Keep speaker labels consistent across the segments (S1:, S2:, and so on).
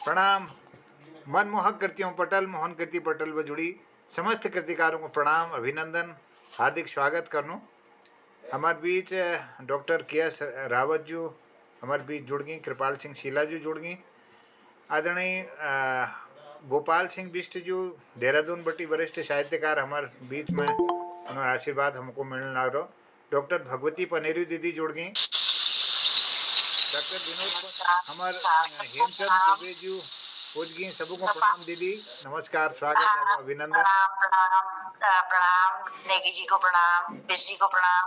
S1: प्रणाम। मनमोहक कृतियों पटल मोहन कृति पटल व जुड़ी समस्त कृतिकारों को प्रणाम, अभिनंदन, हार्दिक स्वागत करनो। हमारे बीच डॉक्टर के एस रावत जी हमारे बीच जुड़ गई, कृपाल सिंह शीला जी जुड़ गई, आदरणीय गोपाल सिंह बिष्ट जी देहरादून बटी वरिष्ठ साहित्यकार हमारे बीच में, उन्होंने आशीर्वाद हमको मिलने लग रहा। डॉक्टर भगवती पनेरी दीदी जुड़ गई, डॉक्टर विनोद हमारे हेमचंद दुबे जी पूज गई। सबको प्रणाम दीदी, नमस्कार, स्वागत है, अभिनंदन।
S2: प्रणाम नेगी जी को प्रणाम, बिश जी को प्रणाम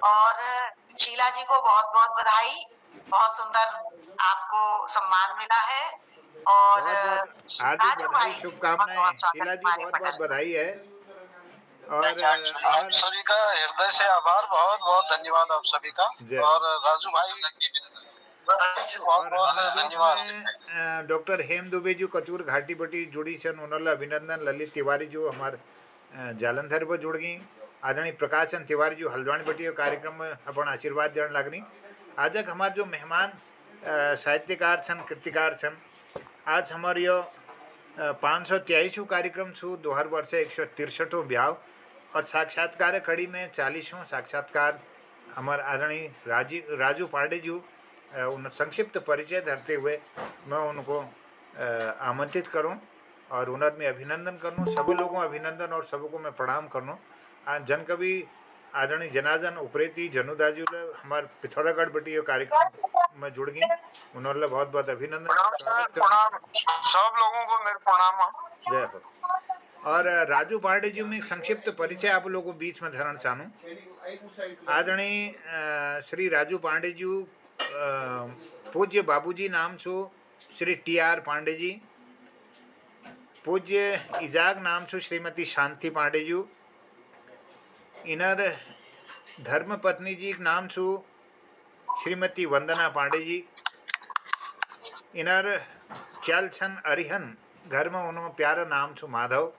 S2: और शीला जी को बहुत बहुत बधाई। बहुत सुंदर आपको सम्मान मिला है और
S1: हार्दिक बधाई, शुभकामनाएं शीला जी, बहुत बहुत बधाई है। और
S3: आप सभी का हृदय से आभार, बहुत बहुत धन्यवाद आप सभी का। और राजू भाई बहुत बहुत धन्यवाद।
S1: डॉक्टर हेम दुबे जी कचूर घाटी बटी जुड़ी छन, उन्होंने अभिनंदन। ललित तिवारी जो हमारे जालंधर पर जुड़ गई। आदरणीय प्रकाश चंद तिवारी जी हल्द्वानी बटी कार्यक्रम में अपन आशीर्वाद देने लगनी। आज हमारे जो मेहमान साहित्यकार छन, कृतिकार छन, आज हमारे यो 523 कार्यक्रम छू, 2000 163 ब्याह और साक्षात्कार कड़ी में 40वां साक्षात्कार हमारे आदरणीय राजू पांडे जी। उन संक्षिप्त परिचय धरते हुए मैं उनको आमंत्रित करूं और उन्हें में अभिनंदन करूं। सभी लोगों अभिनंदन और सबको मैं प्रणाम करूं। जन कवि आदरणीय जनार्दन उप्रेती जनुदाजू हमारे पिथौरागढ़ बटी कार्यक्रम में जुड़ गई, उन्होंने बहुत बहुत अभिनंदन,
S3: सब लोगों को मेरे प्रणाम।
S1: जय हो। और राजू पांडे जी में संक्षिप्त परिचय आप लोगों को बीच में धरण चाहूँ। आदरणीय श्री राजू पांडे जी पूज्य बाबूजी नाम छो श्री टी.आर. पांडे जी, पूज्य इजाग नाम छो श्रीमती शांति पांडे जी, इनर धर्म पत्नी जी नाम छो श्रीमती वंदना पांडे जी, इनर चल छन अरिहन घर में उन्होंने प्यारा नाम छो माधव।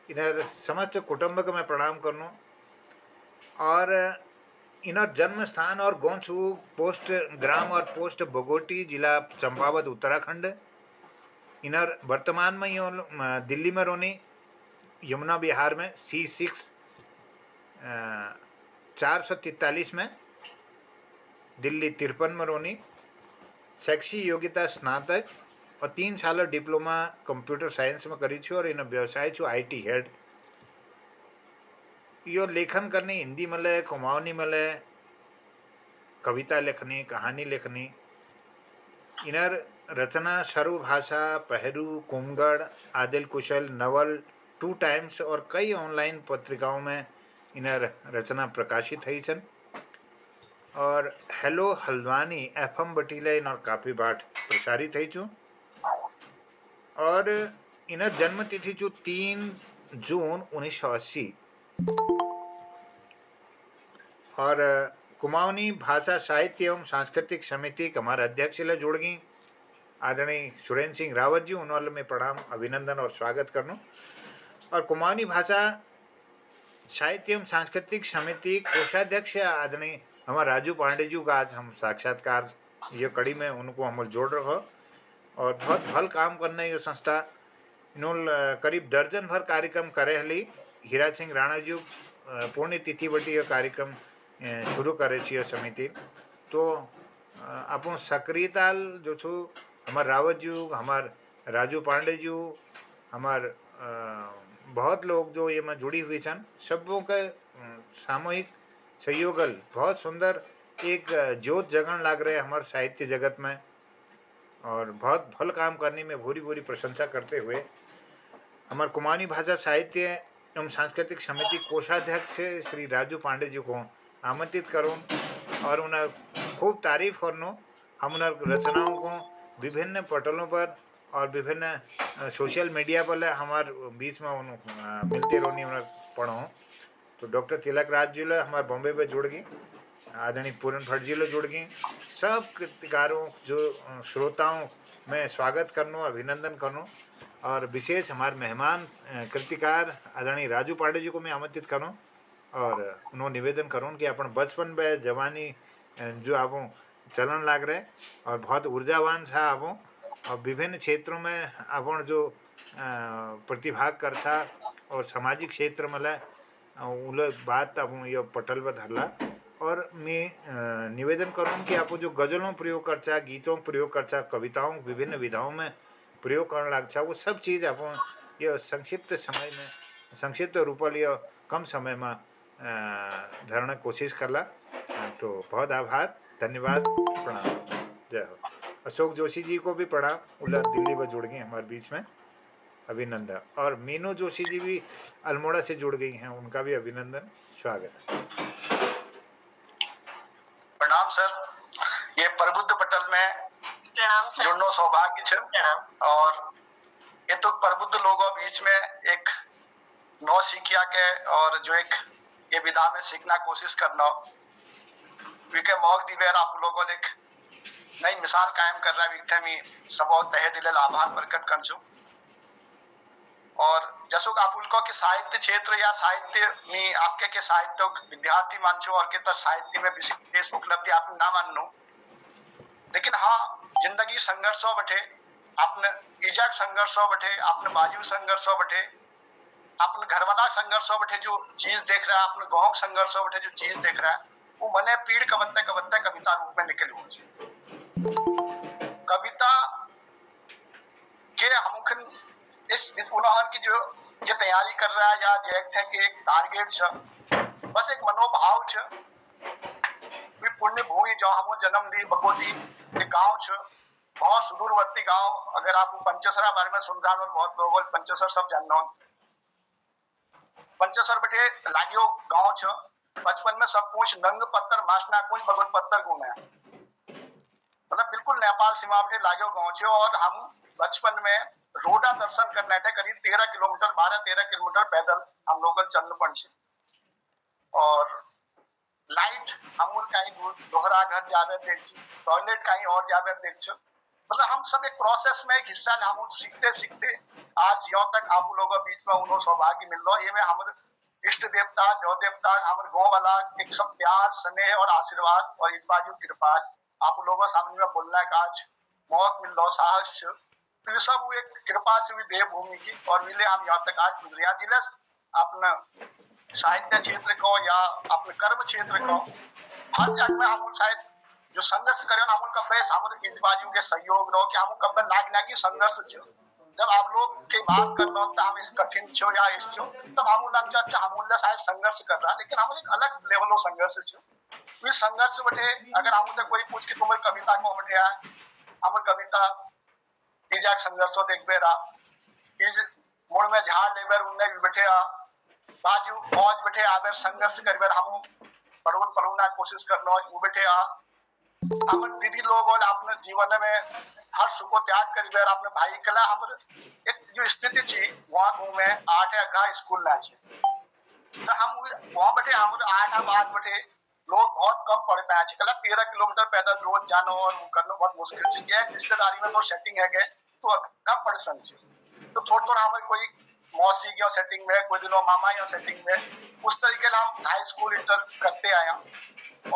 S1: इधर समस्त कुटुंब को मैं प्रणाम करनू। और इनर जन्म स्थान और गोंछू पोस्ट ग्राम और पोस्ट बगोटी, जिला चंपावत, उत्तराखंड। इनर वर्तमान में यो दिल्ली में रोनी, यमुना बिहार में C6 443 में, दिल्ली 53 में रोनी। शैक्षिक योग्यता स्नातक और 3 साल डिप्लोमा कंप्यूटर साइंस में करी छो और इन व्यवसाय छो IT हेड। यो लेखन करनी हिंदी मले, कुमाऊनी मले, कविता लेखनी, कहानी लेखनी। इनर रचना सरु भाषा, पहरू, कुमगढ़, आदिल कुशल, नवल, 2 टाइम्स और कई ऑनलाइन पत्रिकाओं में इनर रचना प्रकाशित हुई छन। और हेलो हल्द्वानी FM बटीले इन काफ़ी बाट प्रसारित हुई छू। और इनर जन्म तिथि छू 3 जून 1980। और कुमाऊनी भाषा साहित्य एवं सांस्कृतिक समिति के हमारे अध्यक्ष ले जुड़ गई आदरणीय सुरेंद्र सिंह रावत जी, उन्होंने में प्रणाम, अभिनंदन और स्वागत करनो। और कुमाऊनी भाषा साहित्य एवं सांस्कृतिक समिति कोषाध्यक्ष आदरणीय हमारे राजू पांडे जी का आज हम साक्षात्कार ये कड़ी में उनको हम जोड़ रहो। और बहुत भल काम करने ये संस्था इन्होंने करीब दर्जन भर कार्यक्रम करे हली। हीरा सिंह राणा जी पुण्यतिथि बटी ये कार्यक्रम शुरू करे छे समिति। तो अपन सक्रियता जो छू हमार रावत जी, हमार राजू पांडे जी, हमार बहुत लोग जो ये में जुड़ी हुई छन, सबों के सामूहिक सहयोगल बहुत सुंदर एक ज्योत जगन लग रहे हमारे साहित्य जगत में। और बहुत भल काम करने में भूरी भूरी प्रशंसा करते हुए हमारे कुमाऊनी भाषा साहित्य एवं सांस्कृतिक समिति कोषाध्यक्ष श्री राजू पांडे जी को आमंत्रित करूँ और उन्हें खूब तारीफ करनो। हम उन रचनाओं को विभिन्न पटलों पर और विभिन्न सोशल मीडिया पर हमारे बीच में उन मिलते रोनी उन्हें पढ़ो। तो डॉक्टर तिलक राज जी ले हमारे बॉम्बे में जुड़ गई, आदरणीय पूरन भट्ट जी ले जुड़ गई। सब कृतिकारों जो श्रोताओं में स्वागत करनो, अभिनंदन करनो। और विशेष हमारे मेहमान कृतिकार आदरणीय राजू पांडे जी को मैं आमंत्रित करूँ और उन्होंने निवेदन करूँ कि अपन बचपन में जवानी जो आप चलन लाग रहे और बहुत ऊर्जावान था आप, और विभिन्न क्षेत्रों में आपण जो प्रतिभाग करता और सामाजिक क्षेत्र मला उल बात आपण यो पटल पर धरला और मैं निवेदन करूँ कि आप जो गज़लों प्रयोग करता, गीतों प्रयोग करता, कविताओं विभिन्न विधाओं में प्रयोग करने लगता, वो सब चीज़ आप ये संक्षिप्त समय में संक्षिप्त रूप लिया कम समय में धरने कोशिश करला। तो बहुत आभार, धन्यवाद, प्रणाम, जय हो। अशोक जोशी जी को भी प्रणाम, उल्ला दिल्ली में जुड़ गए हमारे बीच में, अभिनंदन। और मीनू जोशी जी भी अल्मोड़ा से जुड़ गई हैं, उनका भी अभिनंदन, स्वागत है।
S3: प्रणाम सर, ये प्रबुद्ध पटल में
S2: प्रणाम सर।
S3: जुड़नो सौभाग्य छे। प्रणाम। और ये तो प्रबुद्ध लोगों बीच में एक नौ सीखिया के और जो एक ये विधा में सीखना कोशिश करना विके मौक दिवेर आप लोगों ने एक नई मिसाल कायम कर रहा विकथे में सबो तहे दिल आभार प्रकट कर छू। और जसो आप उनको के साहित्य क्षेत्र या साहित्य में आपके के साहित्य विद्यार्थी मान छो और के तो साहित्य में विशेष उपलब्धि आप ना मानो, लेकिन हाँ जिंदगी संघर्षों बटे आपने इजाक संघर्षों बटे आपने बाजू संघर्षों बटे आपने घरवाला संघर्षों बटे जो चीज देख रहा है, आपने गांव संघर्षों बटे जो चीज देख रहा है, वो मने पीड़ कवत्ते कवत्ते कविता रूप में निकल हो जाए। कविता के हम इस उन्होंने की जो ये तैयारी कर रहा है या जैक थे कि एक टारगेट छ, बस एक मनोभाव छ, भी पुण्य भूमि जो हम जन्म दी बकोटी एक गांव छ, बहुत सुदूरवर्ती गांव। अगर आप पंचेसरा बारे में सुन रहा हो, बहुत लोग पंचेसर सब जानना, पंचेसर बैठे लागियो गांव छ। बचपन में सब कुछ नंग पत्थर मासना कुछ बगल पत्थर घूमे, मतलब बिल्कुल नेपाल सीमा बैठे लागियो गांव छ। और हम बचपन में रोडा दर्शन करने थे करीब 13 किलोमीटर 12-13 किलोमीटर पैदल हम लोग चलने पड़ छे। और लाइट हम कहीं दोहरा घर जावे देख छी, टॉयलेट कहीं और जावे देख छी, मतलब हम सब एक प्रोसेस में एक हिस्सा हम सीखते सीखते आज यहाँ तक आप लोगों बीच में उन्होंने सौभाग्य मिल रहा। ये में हमारे इष्ट देवता देव देवता हमारे गाँव वाला एक सब प्यार स्नेह और आशीर्वाद और इस बाजू कृपा आप लोगों सामने में बोलने का आज मौका मिल रहा, साहस तो सब वो एक कृपा से भी देवभूमि की और मिले हम यहाँ तक आज गुजरिया जिले अपने साहित्य क्षेत्र को या अपने कर्म क्षेत्र को हर जगह में हम शायद जो संघर्ष करें हम उनका बेस हमारे इस बाजू के सहयोग रहो कि हम कब लागना की संघर्ष छो। जब आप लोग की बात करना होता हम इस कठिन छो या इस छो तब हम लग अच्छा हम शायद संघर्ष कर रहा, लेकिन हम एक अलग लेवल हो संघर्ष छो। इस संघर्ष बटे अगर हम कोई पूछ के तुम्हारी कविता को बैठे हम कविता इजाक संघर्षों देख बेरा इस मुड़ में झाड़ लेबर उन्ने भी बैठे बाजू मौज बैठे आवे संघर्ष करबे हम पढ़ून पढ़ूना कोशिश करना वो बैठे हम दीदी लोग और अपने जीवन में हर सुख त्याग करबे अपने भाई कला हम एक जो स्थिति थी वहां घूमे 8 अगहा स्कूल ना छे तो हम वहां बैठे हम 8 बाद बैठे लोग बहुत कम पढ़ पाए छे कला 13 किलोमीटर पैदल रोज जाना और वो करना बहुत मुश्किल छे। जे रिश्तेदारी में तो सेटिंग है गए तो अगहा पढ़ सकते तो थोड़ा हमारे कोई मौसी या सेटिंग में कोई दिनों मामा या सेटिंग में उस तरीके से हम हाई स्कूल इंटर करते आए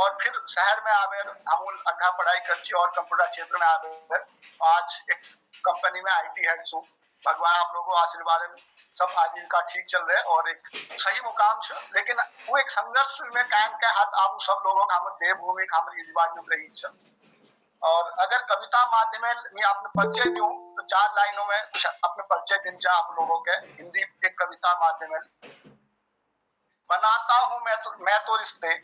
S3: और फिर शहर में आवे हम अगहा पढ़ाई कर और कंप्यूटर क्षेत्र में आवे आज एक कंपनी में आईटी हेड छू। भगवान आप लोगों आशीर्वाद सब आजीविका ठीक चल रहे और एक सही मुकाम छे, लेकिन वो एक संघर्ष में कायम के हाथ आप सब लोगों का हम देवभूमि का हम इस बाजू रही छे। और अगर कविता माध्यम में आपने परिचय दूं तो 4 लाइनों में अपने परिचय दिन चाह आप लोगों के हिंदी एक कविता माध्यम बनाता हूं मैं तो रिश्ते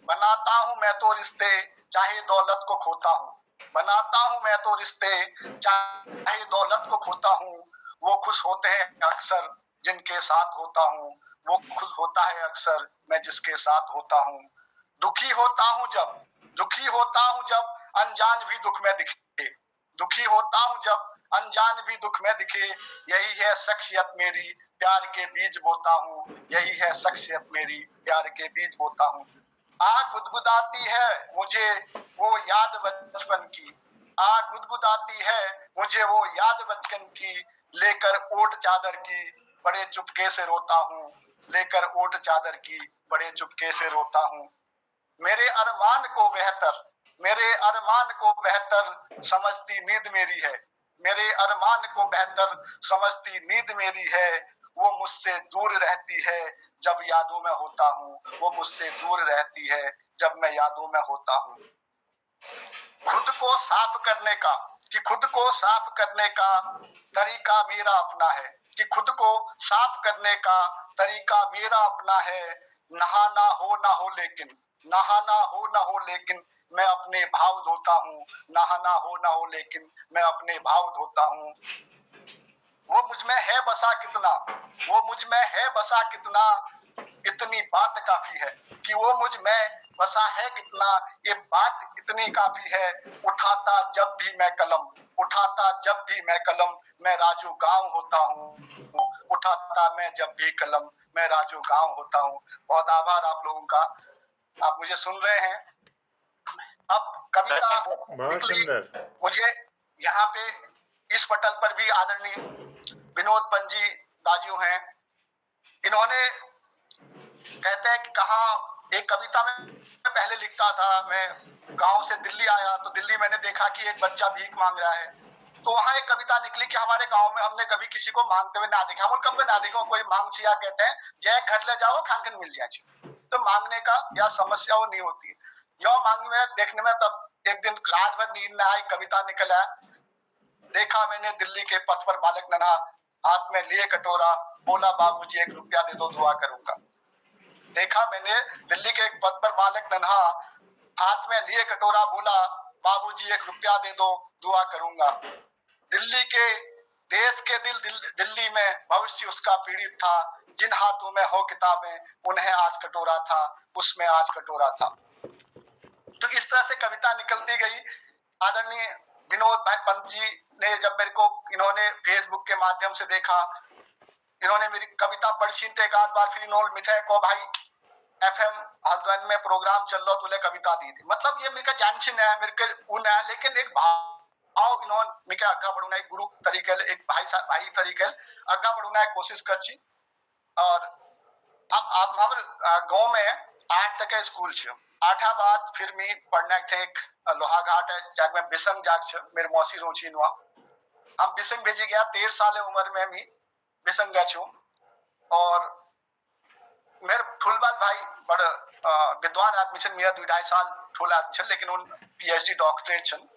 S3: बनाता हूं मैं तो रिश्ते चाहे दौलत को खोता हूं बनाता हूं मैं तो रिश्ते चाहे दौलत को खोता हूं वो खुश होते हैं अक्सर जिनके साथ होता हूं वो खुश होता है अक्सर मैं जिसके साथ होता हूं दुखी होता हूं जब अनजान भी दुख में दिखे दुखी होता हूं जब अनजान भी दुख में दिखे यही है शख्सियत मेरी प्यार के बीज बोता हूं यही है शख्सियत मेरी प्यार के बीज बोता हूं आग गुदगुदाती है मुझे वो याद बचपन की आग गुदगुदाती है मुझे वो याद बचपन की लेकर ओट चादर की बड़े चुपके से रोता हूं लेकर ओट चादर की बड़े चुपके से रोता हूं मेरे अरमान को बेहतर समझती नींद मेरी है मेरे अरमान को बेहतर समझती नींद मेरी है, वो मुझसे दूर रहती है जब यादों में होता हूँ, वो मुझसे दूर रहती है जब मैं यादों में होता हूँ। खुद को साफ करने का, कि खुद को साफ करने का तरीका मेरा अपना है, कि खुद को साफ करने का तरीका मेरा अपना है। नहाना हो ना हो लेकिन, नहाना हो ना हो लेकिन मैं अपने भाव धोता हूँ, नहाना हो ना हो लेकिन मैं अपने भाव धोता हूँ। वो मुझ में है बसा कितना, वो मुझ में है बसा कितना, इतनी बात काफी है, कि वो मुझ में बसा है कितना, ये बात इतनी काफी है। उठाता जब भी मैं कलम, उठाता जब भी मैं कलम, मैं राजू गांव होता हूँ, उठाता मैं जब भी कलम, मैं राजू गांव होता हूँ। बहुत आभार आप लोगों का, आप मुझे सुन रहे हैं। अब कविता
S1: बहुत सुंदर।
S3: मुझे यहाँ पे इस पटल पर भी आदरणीय विनोद पंजी दाजू हैं, इन्होंने कहते हैं कि कहा एक कविता में पहले लिखता था, मैं गांव से दिल्ली आया तो दिल्ली मैंने देखा कि एक बच्चा भीख मांग रहा है, तो वहां एक कविता निकली कि हमारे गांव में हमने कभी किसी को मांगते हुए ना देखा, हम कभी ना देखो कोई मांग छिया, कहते हैं जय घर ले जाओ खानखन मिल जाए, तो मांगने का या समस्या वो नहीं होती। यो मांग में देखने में तब एक दिन रात भर नींद न आई, कविता निकल आया। देखा मैंने दिल्ली के पथ पर बालक नन्हा, हाथ में लिए कटोरा, बोला बाबूजी 1 रुपया दे दो दुआ करूंगा। देखा मैंने दिल्ली के एक पथ पर बालक नन्हा, हाथ में लिए कटोरा, बोला बाबूजी 1 रुपया दे दो दुआ करूंगा। दिल्ली के देश के दिल्ली में भविष्य उसका पीड़ित था, जिन हाथों में हो किताबें उन्हें आज कटोरा था, उसमें आज कटोरा था। तो इस तरह से कविता निकलती गई। आदरणीय विनोद भाई पंत जी ने जब मेरे को इन्होंने फेसबुक के माध्यम से देखा, इन्होंने मेरी कविता पढ़ी तो एक आध बार, फिर इन्होंने मिठाई को भाई FM हल्द्वानी में प्रोग्राम चल रहा तुले कविता दी थी। मतलब ये मेरे जानछिन है, मेरे उन है, लेकिन एक भाव इन्होंने मेरे अग्गा बढ़ना, एक गुरु तरीके, एक भाई तरीके अग्गा बढ़ना कोशिश कर। और अब आप हमारे गांव में 8 तक के स्कूल छे, 8 बाद फिर मैं पढ़ने थे एक लोहा घाट है जाग में बिसंग जाग छे, मेरे मौसी रोची नुआ, हम बिसंग भेजी गया 13 साल उम्र में मी बिसंग गया छू। और मेरे फुलबाल भाई बड़ विद्वान आदमी छन, मेरा 2-2.5 साल ठुला छन, लेकिन उन PhD डॉक्टरेट छन,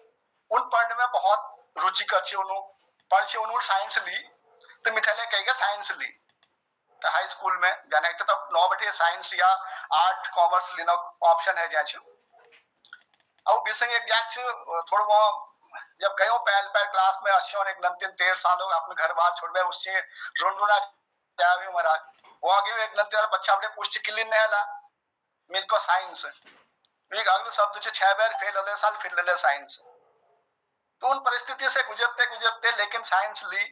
S3: उन पढ़ने में बहुत रुचि कर छे, उन पढ़ छे, उन साइंस ली, तो मिठाले कहेगा साइंस ली, तो हाई स्कूल में जाने तो तब 9 बटे साइंस या आर्ट कॉमर्स लेना ऑप्शन है जाए। अब बिसंग एक जाए थोड़ा वो जब गयो पहल पहल क्लास में 80 एक 13 साल हो अपने घर बार छोड़ गए, उससे रोंडुना जावे महाराज वो आगे एक बच्चा बड़े पूछ किलिन नहीं हला मेरे को साइंस एक अगले शब्द से 6 बार फेल होले साल फिर ले साइंस। तो उन परिस्थिति से गुजरते गुजरते लेकिन साइंस ली,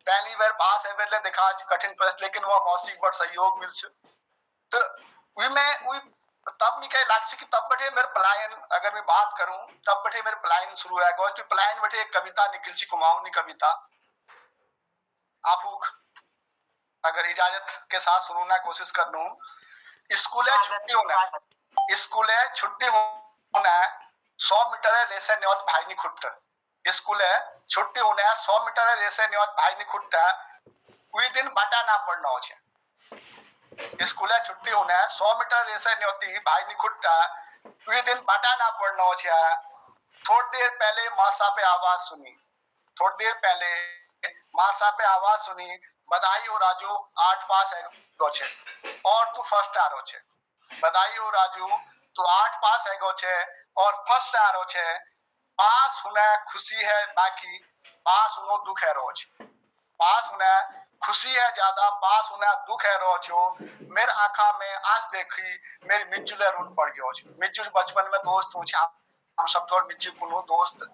S3: पहली बार पास है बेले देखा आज कठिन परिस्थिति, लेकिन वो मौसी बड़ सहयोग मिल से। तो वी में वी तब मी कहे लाग कि तब बैठे मेरे पलायन, अगर मैं बात करूं तब बैठे मेरे पलायन शुरू है गो, तो पलायन बैठे एक कविता निकल सी कुमाऊनी कविता, आप अगर इजाजत के साथ सुनना कोशिश कर दूं। स्कूल है छुट्टी होना, स्कूल है छुट्टी होना, 100 मीटर रेसे न्योत भाई नि खुट्ट, स्कूल है छुट्टी होना 100 मीटर रेसे न्योत भाई नि खुट्ट, कोई दिन बाटा ना पड़ना हो छे। स्कूल है छुट्टी होना 100 मीटर रेसे न्योती भाई नि खुट्ट, कोई दिन बाटा ना पड़ना हो छे। थोड़ी देर पहले मासा पे आवाज सुनी, थोड़ी देर पहले मासा पे आवाज सुनी, बधाई हो राजू 8 पास है गो छे और तू फर्स्ट आ रो छे, बधाई हो राजू तू 8 पास है गो छे और फर्स्ट आ रो छे। पास होना खुशी है बाकी, पास होनो दुख है रोज, पास होना खुशी है ज्यादा, पास होना दुख है रोजो। मेरे आंखा में आज देखी मेरी मिज्जुले रून पड़ गयो छे, मिज्जू बचपन में दोस्त हूं छे, हम सब थोड़ मिज्जू कुनो दोस्त,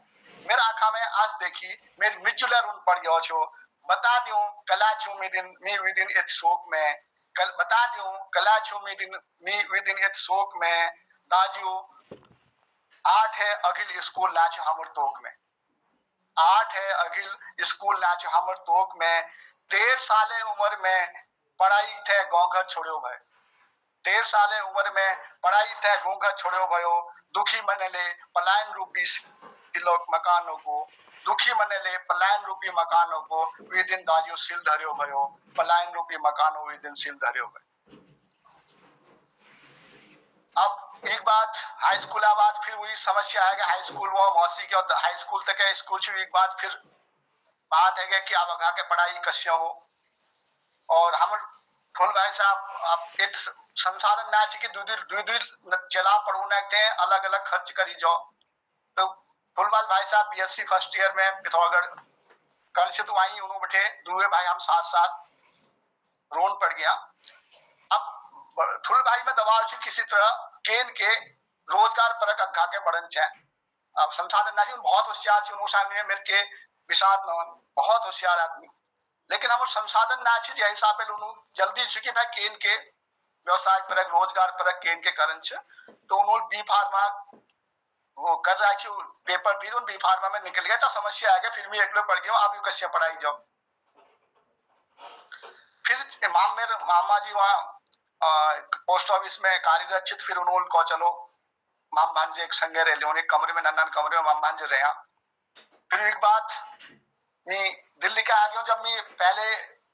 S3: मेरे आंखा में आज देखी मेरी मिज्जुले रून पड़ गयो छो। बता दूं कला छू मी विदिन इट शोक में, कल बता दूं कला छू मी विदिन इट शोक में, दाजू 8 है अगिल स्कूल नाच हमर तोक में, 8 है अगिल स्कूल नाच हमर तोक में। 13 साले उम्र में पढ़ाई थे गाँव घर छोड़ो भाई, 13 साले उम्र में पढ़ाई थे गाँव घर छोड़ो भयो, दुखी मनले पलायन रूपी लोग मकानों को, दुखी मने ले पलायन रूपी मकानों को, वे दिन दाजियो सिल धर्यो भयो, पलायन रूपी मकानों वे दिन सिल धर्यो भयो। अब एक बात हाई स्कूल बाद फिर वही समस्या है कि हाई स्कूल वो मौसी के और हाई स्कूल तक है स्कूल से एक बात फिर बात है कि आप अगा के पढ़ाई कश्य हो और हम फुल भाई साहब आप एक संसाधन ना चाहिए कि दूध चला पढ़ू ना अलग अलग खर्च करी जाओ। तो फुलवाल भाई साहब बीएससी फर्स्ट ईयर में पिथौरागढ़ कल से तो आई उन्होंने बैठे दूसरे भाई हम साथ साथ रोन पड़ गया। अब फुल भाई में दबाव से किसी तरह केन के रोजगार परक अग्गा के बढ़न चाहे। अब संसाधन ना बहुत होशियार से उन्होंने सामने मेरे के विषाद न बहुत होशियार आदमी, लेकिन हम संसाधन ना जय हिसाब से उन्होंने जल्दी चुकी भाई केन के व्यवसाय परक रोजगार परक केन के कारण से तो उन्होंने बी फार्मा वो कर रहा है पेपर दी बी फार्मा में निकल गया तो समस्या आ गया फिर भी एक लोग पढ़ गया आप कैसे पढ़ाई जाओ। फिर इमाम मेरे मामा जी वहाँ पोस्ट ऑफिस में कार्यरत फिर उन्होंने कहो चलो माम भांजे एक संगे रह लियो एक कमरे में नन्ना कमरे में माम भांजे रहे। फिर एक बात मैं दिल्ली का आ गया जब मैं पहले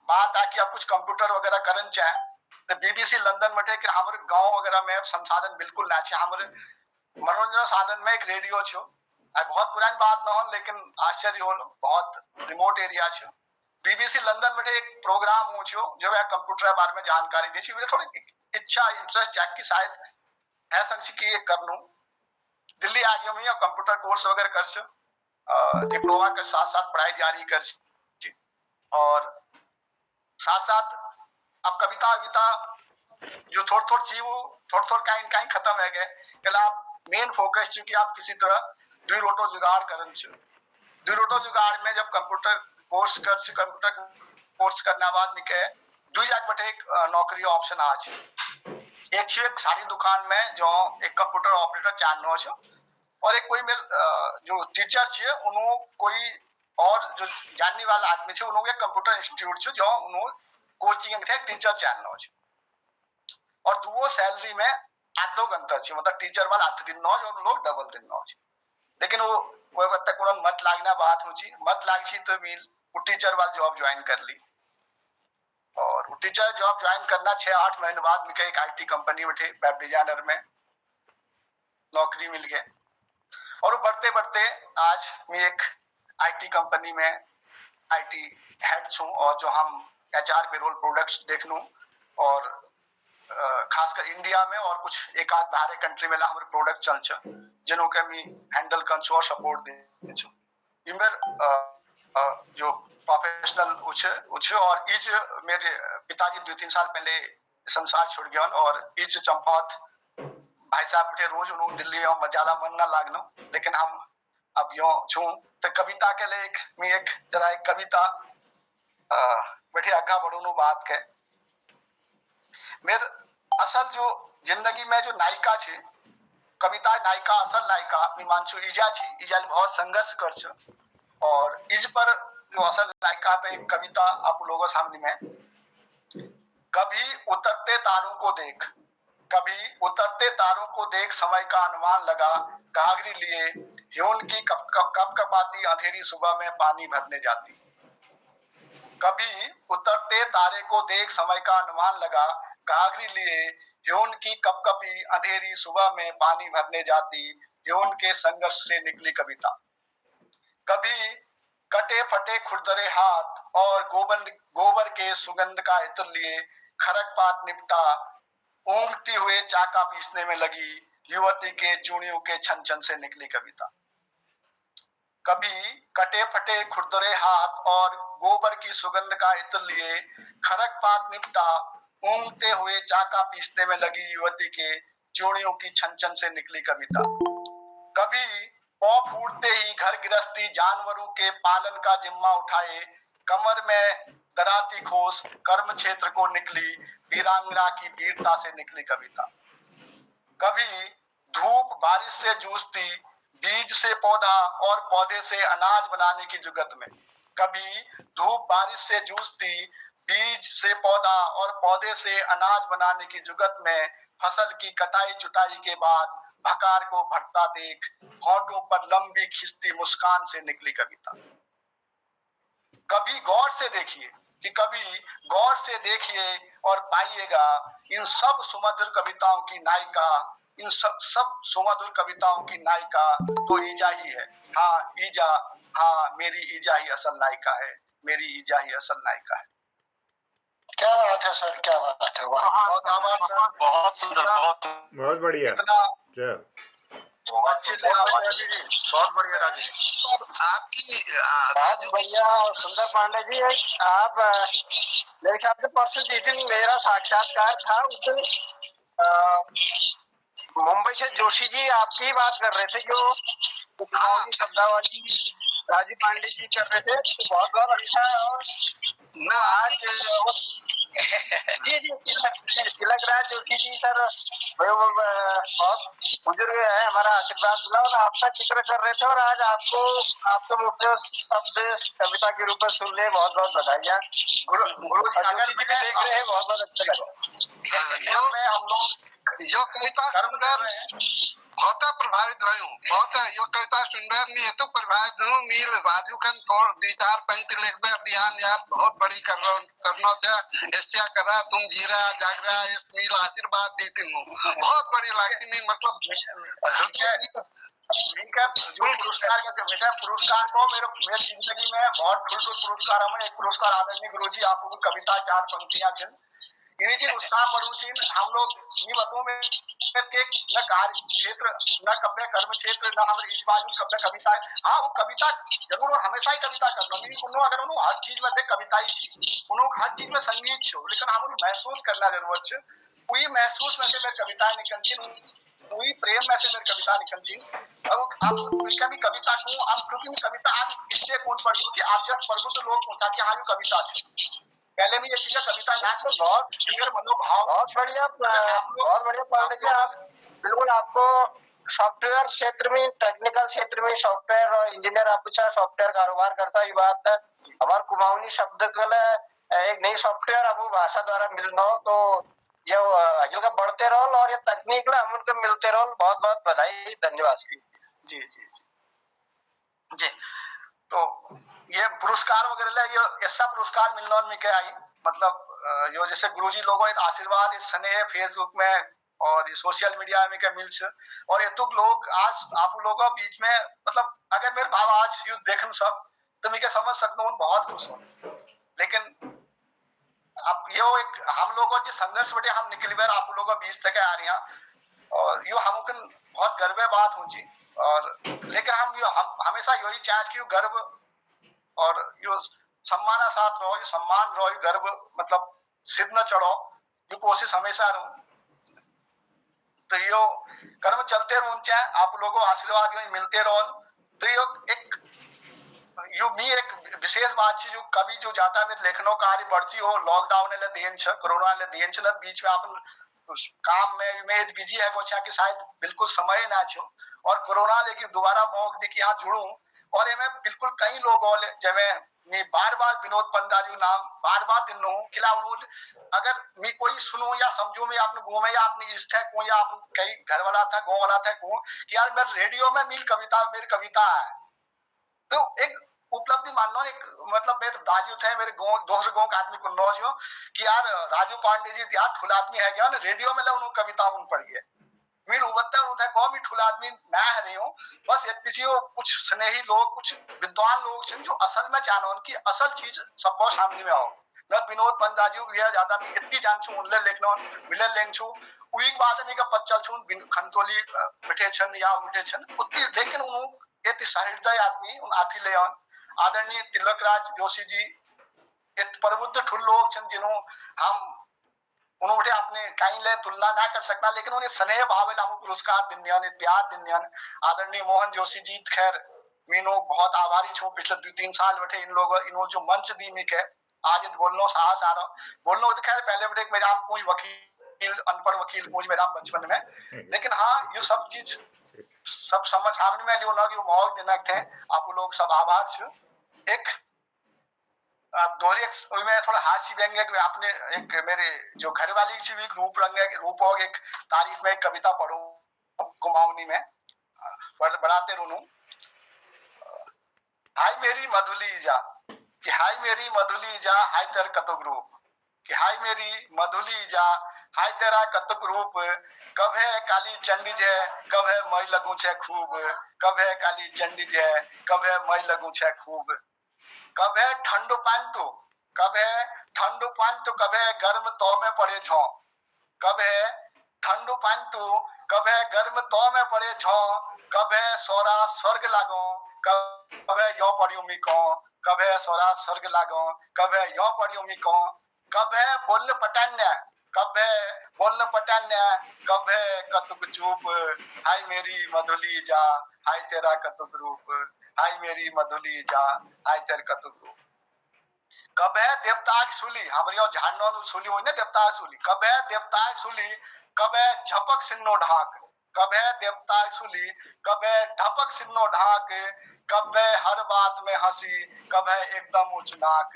S3: बात आ कि अब कुछ कंप्यूटर वगैरह करन चाहे तो बीबीसी लंदन में कि हमारे गांव वगैरह में संसाधन बिल्कुल ना चाहिए। हमारे मनोरंजन साधन में एक रेडियो छो बहुत पुरानी बात ना हो लेकिन आश्चर्य हो बहुत रिमोट एरिया छो बीबीसी लंदन में एक प्रोग्राम हो छो जो है कंप्यूटर के बारे में जानकारी दी मुझे थोड़ी इच्छा इंटरेस्ट जाग की शायद है संसी की कर लूं। दिल्ली आ गया मैं कंप्यूटर कोर्स वगैरह कर डिप्लोमा के साथ साथ पढ़ाई जारी कर और साथ साथ अब कविता विता जो थोड़ चीज वो थोड़ कहीं खत्म है गए आप मेन फोकस चूंकि आप किसी तरह दुई रोटो जुगाड़ करन दुई रोटो जुगाड़ में जब कंप्यूटर कोर्स करने बाद निके दुई जाग बटे एक नौकरी ऑप्शन आज एक सारी दुकान में जो एक कंप्यूटर ऑपरेटर जानना छो और एक कोई मेरे जो टीचर छे उन्होंने कोई और जो जानने वाला आदमी छे उन्होंने कंप्यूटर इंस्टीट्यूट छे जो उन्होंने कोचिंग थे टीचर जानना छे और दुओ सैलरी में आधो घंटा छे मतलब टीचर वाला 8 दिन नौ और लोग डबल दिन नौ लेकिन वो कोई बत्ता को मत लागना बात हो मत लागी तो मिल वो टीचर वाला जॉब ज्वाइन कर ली और वो टीचर जॉब ज्वाइन करना 6-8 महीने बाद मुझे एक आईटी कंपनी बैठे वेब डिजाइनर में नौकरी मिल गए और बढ़ते बढ़ते आज मैं एक आईटी कंपनी में आईटी हेड छूं और जो हम एचआर पेरोल प्रोडक्ट्स देख लूं और खासकर इंडिया में और कुछ एक आध बाहर कंट्री में हमारे प्रोडक्ट चल जिन्हों के मैं हैंडल कर और सपोर्ट दे जो प्रोफेशनल उछे और इज मेरे पिताजी 2-3 साल पहले संसार छोड़ गया और इज चंपावत भाई साहब बैठे रोज उन्होंने दिल्ली में ज्यादा मन ना लागनो लेकिन हम अब यो छू तो कविता के लिए मैं एक जरा एक कविता बैठे आगा बढ़ू बात के मेरे असल जो जिंदगी में जो नायिका छे कविता नायिका असल नायिका मीमांशु इजा छी इजा बहुत संघर्ष कर और इस पर जो असल नायिका पे एक कविता आप लोगों सामने में कभी उतरते तारों को देख कभी उतरते तारों को देख समय का अनुमान लगा गागरी लिए ह्यून की कपकपाती अंधेरी सुबह में पानी भरने जाती। कभी उतरते तारे को देख समय का अनुमान लगा गागरी लिए ह्यून की कपकपी अंधेरी सुबह में पानी भरने जाती ह्यून के संघर्ष से निकली कविता। कभी कटे फटे खुरदरे हाथ और गोबर के सुगंध का इत्र लिए खरक पात निपटा ऊँघती हुए चाका पीसने में लगी युवती के चूड़ियों के छन छन से निकली कविता। कभी कटे फटे खुरदरे हाथ और गोबर की सुगंध का इत्र लिए खरक पात निपटा ऊँघते हुए चाका पीसने में लगी युवती के चूड़ियों की छन छन से निकली कविता। कभी पौ फूटते ही घर गृहस्थी जानवरों के पालन का जिम्मा उठाए कमर में दराती खोस कर्म क्षेत्र को निकली वीरांगना की वीरता से निकली कविता। कभी धूप बारिश से जूझती बीज से पौधा और पौधे से अनाज बनाने की जुगत में कभी धूप बारिश से जूझती बीज से पौधा और पौधे से अनाज बनाने की जुगत में फसल की कटाई चुटाई के बाद भकार को भरता देख, होंठों पर लंबी खिंचती मुस्कान से निकली कविता। कभी गौर से देखिए कि कभी गौर से देखिए और पाइएगा इन सब सुमधुर कविताओं की नायिका, इन सब सुमधुर कविताओं की नायिका तो ईजा ही है। हाँ ईजा, हाँ मेरी ईजा ही असल नायिका है, मेरी ईजा ही असल नायिका है। क्या बात है सर, क्या बात है, बहुत आभार सर,
S4: बहुत सुंदर,
S1: बहुत बढ़िया।
S3: इतना
S4: अच्छे से
S3: बहुत बढ़िया राजेश,
S4: आपकी
S3: बहुत बढ़िया और सुंदर पांडे जी। आप मेरे ख्याल से परसों जिस दिन मेरा साक्षात्कार था उस दिन मुंबई से जोशी जी आपकी बात कर रहे थे, जो शब्दावली राजू पांडे जी कर रहे थे, तो बहुत बहुत अच्छा। और आज जी जी तिलक राज जोशी जी सर बहुत बुजुर्ग है, हमारा आशीर्वाद मिला और आपका जिक्र कर रहे थे, और आज आपको आपके मुख से शब्द कविता के रूप में सुनने बहुत बहुत बधाइयाँ। गुरु जोशी जी भी देख रहे हैं, बहुत बहुत अच्छा लगा। हम लोग
S4: यो कविता सुंदर बहुत प्रभावित रही हूँ, बहुत यो कविता सुंदर नहीं है तो प्रभावित हूँ। मील राजू खन थोड़ 2-4 पंक्ति लिख दे ध्यान यार, बहुत बड़ी करना था ऐसा करा तुम जीरा जागरा इस मील आशीर्वाद देती हूँ, बहुत बड़ी लगती नहीं, मतलब
S3: जो पुरस्कार का बेटा पुरस्कार को मेरी जिंदगी में बहुत ठुल पुरस्कार में एक पुरस्कार आदरणीय गुरुजी आपको कविता 4 पंक्तियां छन इन्हीं उत्साह पड़ू हम लोग ये बतू में के न कार्य क्षेत्र न कव्य कर्म क्षेत्र न हमारे इजवानी कव्य कविता है। हाँ वो कविता जरूर हमेशा ही कविता करना नहीं, अगर उन्होंने हर चीज में देख कविता ही उन्होंने हर चीज में संगीत छो, लेकिन हम महसूस करना जरूरत है। वही महसूस में से मेरी कविताएं निकलती, वही प्रेम में से मेरी कविता निकलती। अब आप भी कविता को आप क्योंकि कविता आप इसलिए कौन पढ़ कि आप जब पढ़ो तो लोग पूछा कि हाँ जो कविता है पहले में ये चीजें कविता ना तो बहुत क्लियर मनोभाव। बहुत बढ़िया पांडे जी, आप बिल्कुल आपको सॉफ्टवेयर क्षेत्र में टेक्निकल क्षेत्र में सॉफ्टवेयर और इंजीनियर आप पूछा सॉफ्टवेयर कारोबार करता ही बात है। हमारे कुमाऊनी शब्द कला एक नई सॉफ्टवेयर अब भाषा द्वारा मिलना हो तो ये आगे का बढ़ते रहो और ये तकनीक हम उनको मिलते रहो। बहुत बहुत बधाई, धन्यवाद। जी जी जी जी। तो ये पुरस्कार वगैरह ये ऐसा पुरस्कार मिलना में क्या आई मतलब जो जैसे गुरुजी लोगों एक आशीर्वाद इस स्नेह फेसबुक में और सोशल मीडिया में क्या मिल और ये तो लोग आज आप लोगों बीच में मतलब अगर मेरे भाव आज यू देखन सब तो मैं क्या समझ सकता हूँ बहुत खुश हूँ। लेकिन अब यो एक हम लोगों जो संघर्ष बटे हम निकल बार आप लोगों बीच तक आ रही हैं और यो हमको बहुत गर्व बात हो जी। और लेकिन हम हमेशा यही चाहे कि गर्व और यो सम्मान साथ रहो, यो सम्मान रहो, यो गर्व मतलब सिद्ध न चढ़ो, यो कोशिश हमेशा रहो। तो यो कर्म चलते रहो चाहे आप लोगों आशीर्वाद यो मिलते रहो। तो यो एक यो भी एक विशेष बात है जो कभी जो जाता मेरे लेखनों कार्य बढ़ती हो लॉकडाउन ले देन छ कोरोना ले देन छ बीच में अपन काम में इमेज बिजी है वो कि शायद बिल्कुल समय ना छो और कोरोना लेके दोबारा मौक दी कि यहाँ जुड़ू और मैं बिल्कुल कई लोग और जब मैं बार विनोद पंदाजू नाम बार दिन हूँ खिला अगर मैं कोई सुनूं या समझू मैं आपने घूमे या अपनी इष्ट है को या अपन कई घर वाला था गाँव वाला था को कि यार मेरे रेडियो में मेरी कविता है तो एक उपलब्धि मानना एक मतलब मेरे दाजू थे मेरे गाँव दूसरे गाँव का आदमी को नौज हो कि यार राजू पांडे जी यार ठुल आदमी है क्या ना रेडियो में उन कविता उन पढ़ गए मीर उबत्ता उठा कौन भी ठुल आदमी ना है रही हूँ बस एक किसी को कुछ स्नेही लोग कुछ विद्वान लोग जो असल में जानो उनकी असल चीज सब बहुत सामने में आओ न विनोद पंदाजू यह ज्यादा मैं इतनी जान छू उनले लेखनो मिले लेंग छू उही बाद में का पच्चल छू खंतोली बैठे छन या उठे छन उतनी लेकिन उन्होंने एक सहृदय आदमी उन आखी ले आदरणीय तिलक राज जोशी जी एक प्रबुद्ध ठुल लोग छन जिन्हों हम उन्होंने अपने कहीं ले तुलना ना कर सकता लेकिन उन्हें स्नेह भाव हम पुरस्कार दिन्यान प्यार दिन्यान आदरणीय मोहन जोशी जी खैर मीनो बहुत आभारी छू पिछले 2-3 साल बैठे इन लोग इन्हों जो मंच दी मी के आज बोलनो साहस आ रहा बोलनो तो खैर पहले बैठे मेरा कोई वकील अनपढ़ वकील कोई मेरा बचपन में लेकिन हाँ ये सब चीज सब समझ सामने में लियो ना कि मौक देना थे आप लोग सब आभार छ एक दोहरी में थोड़ा हास्य व्यंग्य में आपने एक मेरे जो घर वाली सी भी रूप हो एक तारीफ में एक कविता पढ़ो कुमाऊनी में बढ़ाते रुनू। हाय मेरी मधुली जा कि हाय मेरी मधुली जा हाय तेर कतुक रूप कि हाय मेरी मधुली जा हाय तेरा कतुक रूप। कब है काली चंडी जय कब है मई लगू छे खूब। कब है काली चंडी जय कब है मई लगू छे खूब। कब है ठंडो पांतु कब है ठंडो पांतु कब है गर्म तो में पड़े झों। कब है ठंडो पांतु कब है गर्म तो में पड़े झों। कब है सोरा स्वर्ग लागो कब है यो पड़ियो मिको। कब है सोरा स्वर्ग लागो कब है यो पड़ियो मिको। कब है बोल पटान्या कब है बोल पटान्या कब है कतुक चूप। हाय मेरी मधुली जा हाय तेरा कतुक रूप। हाय मेरी मधुली जा हाय तेर कतुक रूप। कब है देवताग सुली हमरियो झाड़नो सुली होई ने देवताग सुली। कब है देवताग सुली कब है झपक सिन्नो ढाक। कब है देवताग सुली कब है ढपक सिन्नो ढाक। कब है हर बात में हंसी कब है एकदम उचनाक।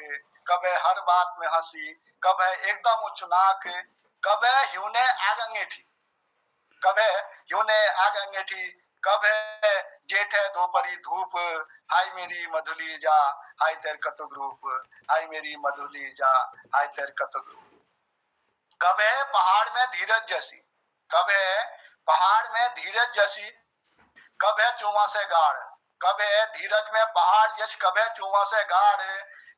S3: कब है हर बात में हंसी कब है एकदम उचनाक। कब है ह्यूने आग अंगेठी कब है ह्यूने आग अंगेठी। कब है जेठ है दोपहरी धूप। हाय मेरी मधुली जा हाय तेर कतुक रूप। हाय मेरी मधुली जा हाय तेर कतुक रूप। कब है पहाड़ में धीरज जैसी कब है पहाड़ में धीरज जैसी। कब है चुमा से गाढ़ कब है धीरज में पहाड़ जैसी। कब है चुमा से गाढ़।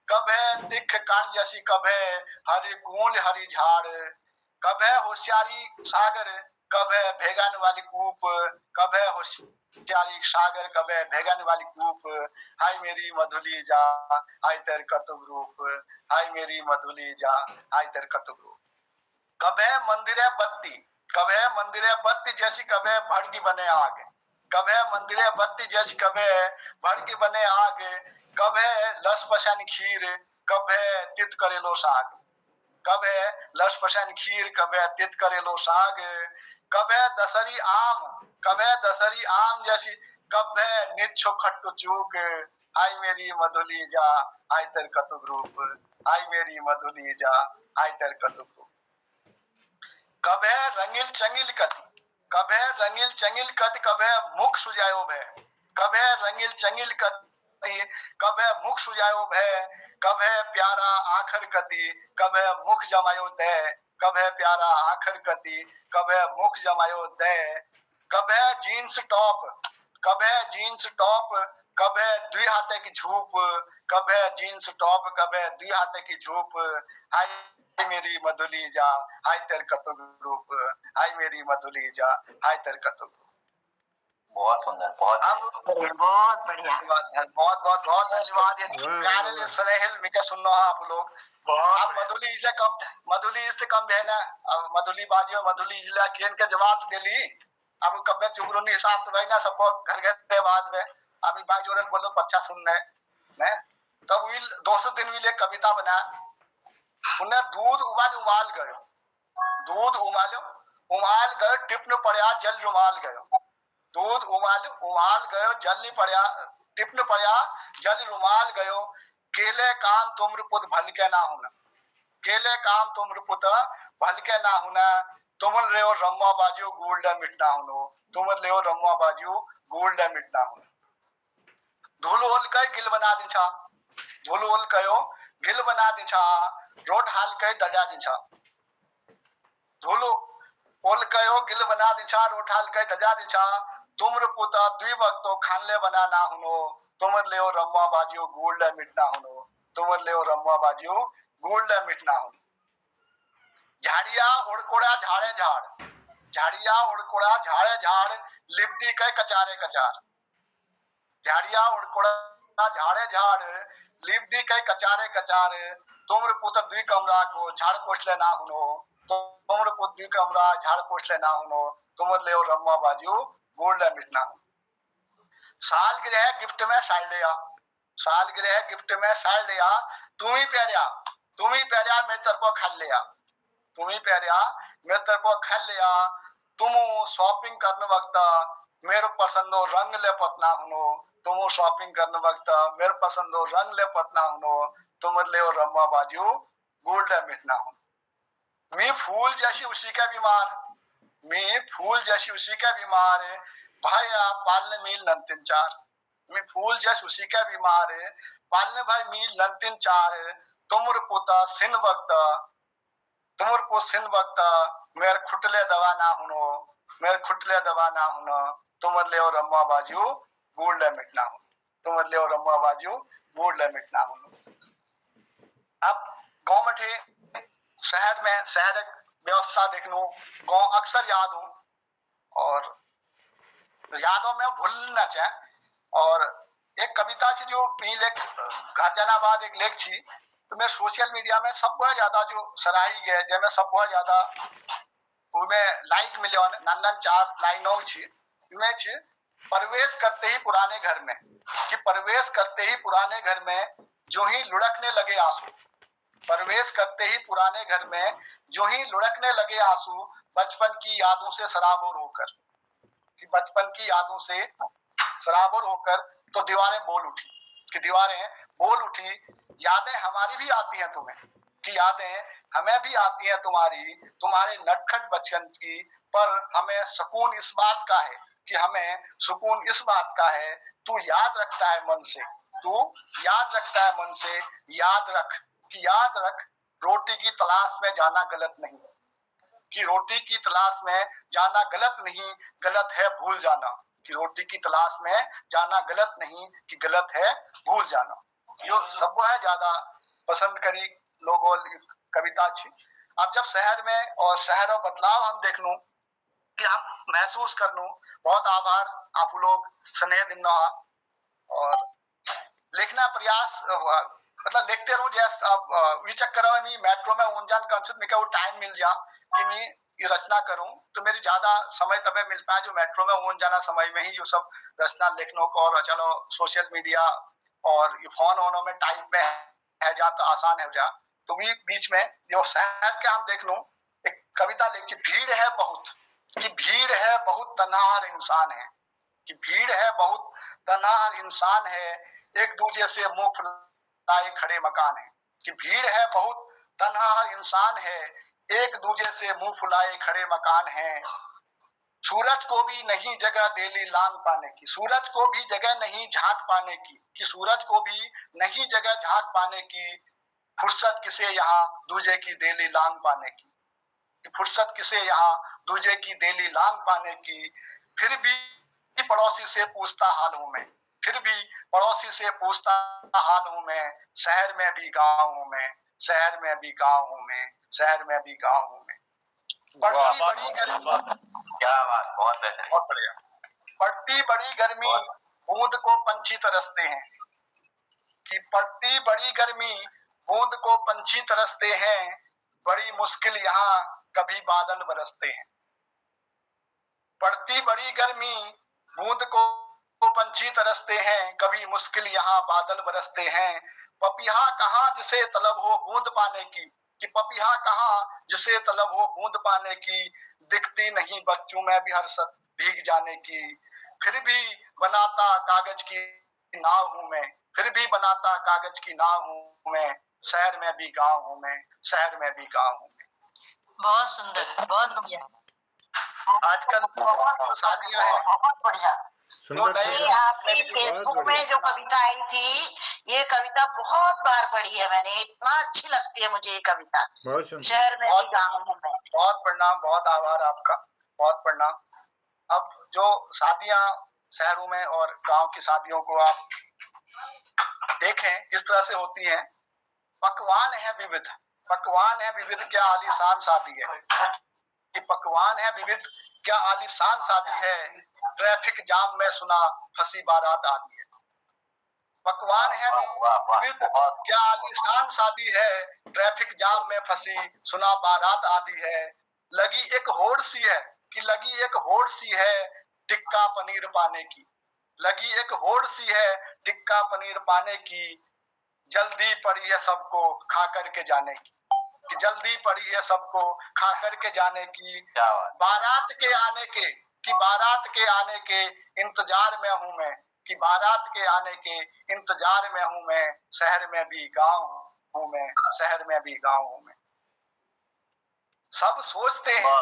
S3: कब है तिख कान जैसी कब है हरी कूल हरी झाड़। कब है होशियारी सागर कब है भेगन वाली कूप। कब है होशियारी सागर कब है भेगन वाली कूप। हाय मेरी मधुली जा हाय तेर कतुक रूप। हाय मेरी मधुली जा हाय तेर कतुक रूप। कब है मंदिरे बत्ती कब है मंदिरे बत्ती जैसी कब है भड़की बने आग। कब है मंदिरे बत्ती जैसी कब है भड़की बने आग। कब है लस पसान खीर कब है तित करेलो साग। कब है लस पसान खीर कब है तित करेलो साग। कब है दशहरी आम कब है दशहरी आम जैसी कब है निच्छो खट्टू चूक। हाय मेरी मधुली जा हाय तेर कतुक रूप। हाय मेरी मधुली जा हाय तेर कतुक रूप। कब है रंगील चंगिल कति कब है रंगील चंगिल कति कब है मुख सुजायो भय। कब है रंगील चंगिल कति कब है मुख सुजायो भय। कब है प्यारा आखर कति कब है मुख जमायो दय। कब है प्यारा आखर कति कब है मुख जमायो दय। कब है जीन्स टॉप कब है जीन्स टॉप कब है दुई हाथे की झूप। कब है जीन्स टॉप कब है दुई हाथे की झूप। हाय मेरी मधुली जा हाय तेर कतुक रूप। हाय मेरी मधुली जा हाय तेर कतुक रूप।
S2: बहुत सुंदर बहुत बढ़िया
S3: बहुत बहुत बहुत धन्यवाद। ये कार्य स्नेहिल मिके सुननो आप लोग अब मधुली से कम है ना। अब मधुली बाजी और मधुली जिला केन के जवाब देली अब कब चुगरुनी हिसाब तो भाई ना सबको घर घर के बाद में अभी भाई जोरन बोलो अच्छा सुनने ने तब विल 200 दिन विल एक कविता बना। उन्हें दूध उबाल गयो दूध उमाल गयो टिप न पड़या जल रुमाल गयो। दूध उमाल गयो जल नहीं पड़या टिप न पड़या जल रुमाल गयो। केले काम तुम पुत भल के ना होना केले काम तुम पुत भल के ना होना। तुम ले रम्मा बाजियो गोल्ड मिटना होनो तुम ले रम्मा बाजियो गोल्ड मिटना होनो। धूल ओल कई गिल बना दिछा धूल ओल कयो गिल बना दिछा। रोट हाल कई दजा दिछा धूल ओल कयो गिल बना दिछा। रोट हाल कई दजा दिछा। तुमर पुता दुई वक्तो खानले बना ना होनो तुमर ले रम्मा बाजियो गोल्ड मिटना होनो तुमर ले रम्मा बाजियो गोल्ड मिटना होनो। झाड़िया उड़कोड़ा झाड़े झाड़ झाड़िया उड़कोड़ा झाड़े झाड़ लिपदी कई कचारे कचार। झाड़िया उड़कोड़ा झाड़े झाड़ लिपदी कई कचारे कचार। तुमर पुत दुई कमरा को झाड़ पोछले ना होनो तुमर पुत दुई कमरा झाड़ पोछले ना होनो तुमर ले रम्मा बाजियो गोल्ड मिटना हो। साल गिरह गिफ्ट में साल लिया साल गिरह गिफ्ट में साल लिया। तुम ही प्यारिया मेरे तरफ खल लिया तुम ही प्यारिया मेरे तरफ खल लिया। तुम शॉपिंग करने वक्त मेरे पसंदो रंग ले पतना हुनो तुम शॉपिंग करने वक्त मेरे पसंदो रंग ले पतना हुनो तुम ले रम्मा बाजू गोल्ड मिटना हो। मी फूल जैसी उसी का बीमार मी फूल जैसी उसी का बीमार है, भाई आप पालने मील नंतिन चार। मी फूल जैस उसी का बीमार है, पालने भाई मील नंतिन चार है। तुमर पोता सिन वक्त, तुमर पो सिन वक्त, मेरे खुटले दवा ना हुनो, मेरे खुटले दवा ना हुनो, तुमर ले और अम्मा बाजू बूढ़ ले मिटना हो, तुमर ले और अम्मा बाजू बूढ़ ले मिटना हो। अब गांव में थे, शहर में शहर व्यवस्था देख लूं, गांव अक्सर याद हूं और यादों में भूलना चाहे। और एक कविता थी जो लेख घर जाना बाद एक लेख थी, तो मैं सोशल मीडिया में सब बहुत ज्यादा जो सराही गए, जैसे सब बहुत ज्यादा उनमें लाइक मिले, नंदन 4 लाइनों छी प्रवेश करते ही पुराने घर में, कि प्रवेश करते ही पुराने घर में जो ही लुढ़कने लगे आंसू, प्रवेश करते ही पुराने घर में जो ही लुढ़कने लगे आंसू, बचपन की यादों से सराबोर होकर, कि बचपन की यादों से सराबोर होकर तो दीवारें बोल उठी, कि दीवारें बोल उठी। यादें हमारी भी आती हैं तुम्हें, कि यादें हमें भी आती हैं तुम्हारी, तुम्हारे नटखट बचपन की, पर हमें सुकून इस बात का है, कि हमें सुकून इस बात का है, तू याद रखता है मन से, तू याद रखता है मन से। याद रख, कि याद रख, रोटी की तलाश में जाना गलत नहीं, कि रोटी की तलाश में जाना गलत नहीं, गलत है भूल जाना, कि रोटी की तलाश में जाना गलत नहीं, कि गलत है भूल जाना। यो सब है ज्यादा पसंद करी लोगों कविता थी। अब जब शहर में और शहर और बदलाव हम देख लूं, कि हम महसूस कर लूं, बहुत आभार आप लोग स्नेह दिन और लिखना प्रयास, मतलब लिखते रहूं। जैसे चक्कर में मेट्रो में ऊंजान कंसित में वो टाइम मिल जा कि मैं ये रचना करूं, तो मेरी ज्यादा समय तबे मिल पाए जो मेट्रो में ऊंज जाना समय में ही जो सब रचना लिखने को, और चलो सोशल मीडिया और ये फोन वोनों में टाइप में है जा तो आसान है जा। तो भी बीच में जो शहर के हम देख लूं, एक कविता लिखी, भीड़ है बहुत, कि भीड़ है बहुत तन्हार इंसान है, कि भीड़ है बहुत तन्हार इंसान है, एक दूसरे से मुंह फुलाए खड़े मकान है, कि भीड़ है बहुत तन्हार इंसान है, एक दूसरे से मुंह फुलाए खड़े मकान है। सूरज को भी नहीं जगह देली लांग पाने की, सूरज को भी जगह नहीं झांक पाने की, कि सूरज को भी नहीं जगह झांक पाने की, फुर्सत किसे यहाँ दूजे की देली लांग पाने की, कि फुर्सत किसे यहाँ दूजे की देली लांग पाने की। फिर भी पड़ोसी से पूछता हाल हूं मैं, फिर भी पड़ोसी से पूछता हाल हूं मैं, शहर में भी गाँव हूं मैं, शहर में भी गाँव हूं मैं, शहर में भी गाँव हूं मैं। पड़ती बड़ी गर्मी,
S5: क्या बात, बहुत बेहतरीन,
S3: बहुत बढ़िया। पड़ती बड़ी गर्मी बूंद को पंछी तरसते हैं, कि पड़ती बड़ी गर्मी बूंद को पंछी तरसते हैं, बड़ी मुश्किल यहाँ कभी बादल बरसते हैं। पड़ती बड़ी गर्मी बूंद को पंछी तरसते हैं, कभी मुश्किल यहाँ बादल बरसते हैं। पपिहा कहाँ जिसे तलब हो बूंद पाने की, कि पपिहा कहाँ जिसे तलब हो बूंद पाने की, दिखती नहीं बच्चों में भी हर्षत भीग जाने की। फिर भी बनाता कागज की नाव हूं मैं, फिर भी बनाता कागज की नाव हूं मैं, शहर में भी गाँव हूं मैं, शहर में भी गाँव हूं मैं।
S2: बहुत सुंदर, बहुत बढ़िया,
S3: आजकल
S2: बहुत
S3: शादियां हैं,
S2: बहुत बढ़िया।
S1: सुंदर
S2: आपकी फेसबुक में जो कविता आई थी, ये कविता बहुत बार पढ़ी है मैंने, इतना अच्छी लगती है मुझे ये कविता।
S1: बहुत सुंदर।
S2: शहर में भी गाँव में।
S3: बहुत प्रणाम, बहुत आभार आपका, बहुत प्रणाम। अब जो शादियां शहरों में और गांव की शादियों को आप देखें किस तरह से होती हैं, पकवान है विविध, पकवान है विविध क्या आलीशान शादी है, कि पकवान है विविध क्या आलीशान शादी है, ट्रैफिक जाम में सुना फंसी बारात आदि है। पकवान है विविध क्या आलीशान शादी है, ट्रैफिक जाम में फंसी सुना बारात आदि है। लगी एक होड़ सी है, कि लगी एक होड़ सी है टिक्का पनीर पाने की, लगी एक होड़ सी है टिक्का पनीर पाने की, जल्दी पड़ी है सबको खा करके जाने की, कि जल्दी पड़ी है सबको खा करके जाने की। बारात के आने के, कि बारात के आने के इंतजार में हूं मैं, कि बारात के आने के इंतजार में हूं मैं, शहर में भी गाँव हूं मैं, शहर में भी गाँव हूं मैं। सब सोचते हैं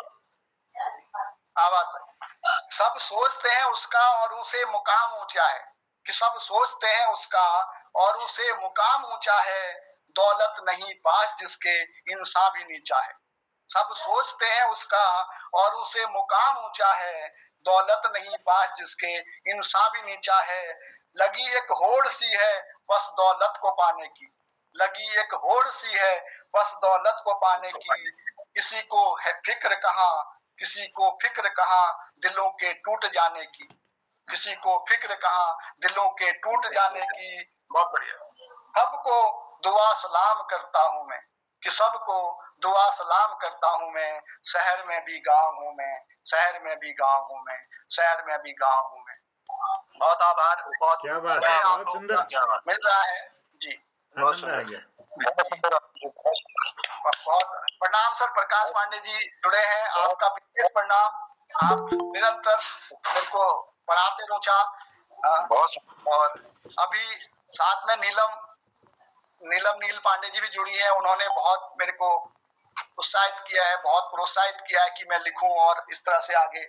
S3: आवाज भाई। सब सोचते हैं उसका और उसे मुकाम ऊंचा है, कि सब सोचते हैं उसका और उसे मुकाम ऊंचा है, दौलत नहीं पास जिसके इंसान भी नीचा है। सब सोचते हैं उसका और उसे मुकाम ऊंचा है, दौलत नहीं पास जिसके इंसान भी नीचा है। लगी एक होड़ सी है बस दौलत को पाने की, लगी एक होड़ सी है बस दौलत को पाने की। किसी को है फिक्र कहाँ, किसी को फिक्र कहाँ दिलों के टूट जाने की, किसी को फिक्र कहाँ दिलों के टूट जाने की। बहुत बढ़िया। सबको दुआ सलाम करता हूँ मैं, कि सबको दुआ सलाम करता हूँ मैं, शहर में भी गाँव हूँ मैं, शहर में भी गाँव हूँ मैं, शहर में भी गाँव हूँ मैं। बहुत आभार। बहुत
S1: क्या बात है, बहुत सुंदर
S3: मिल रहा है जी,
S1: आनंद आ गया।
S3: बहुत प्रणाम सर। प्रकाश पांडे जी जुड़े हैं, आपका विशेष प्रणाम। आप निरंतर मेरे को पढ़ाते रोचा। और अभी साथ में नील पांडे जी भी जुड़ी है, उन्होंने बहुत मेरे को उत्साहित किया है, बहुत प्रोत्साहित किया है कि मैं लिखूं और इस तरह से आगे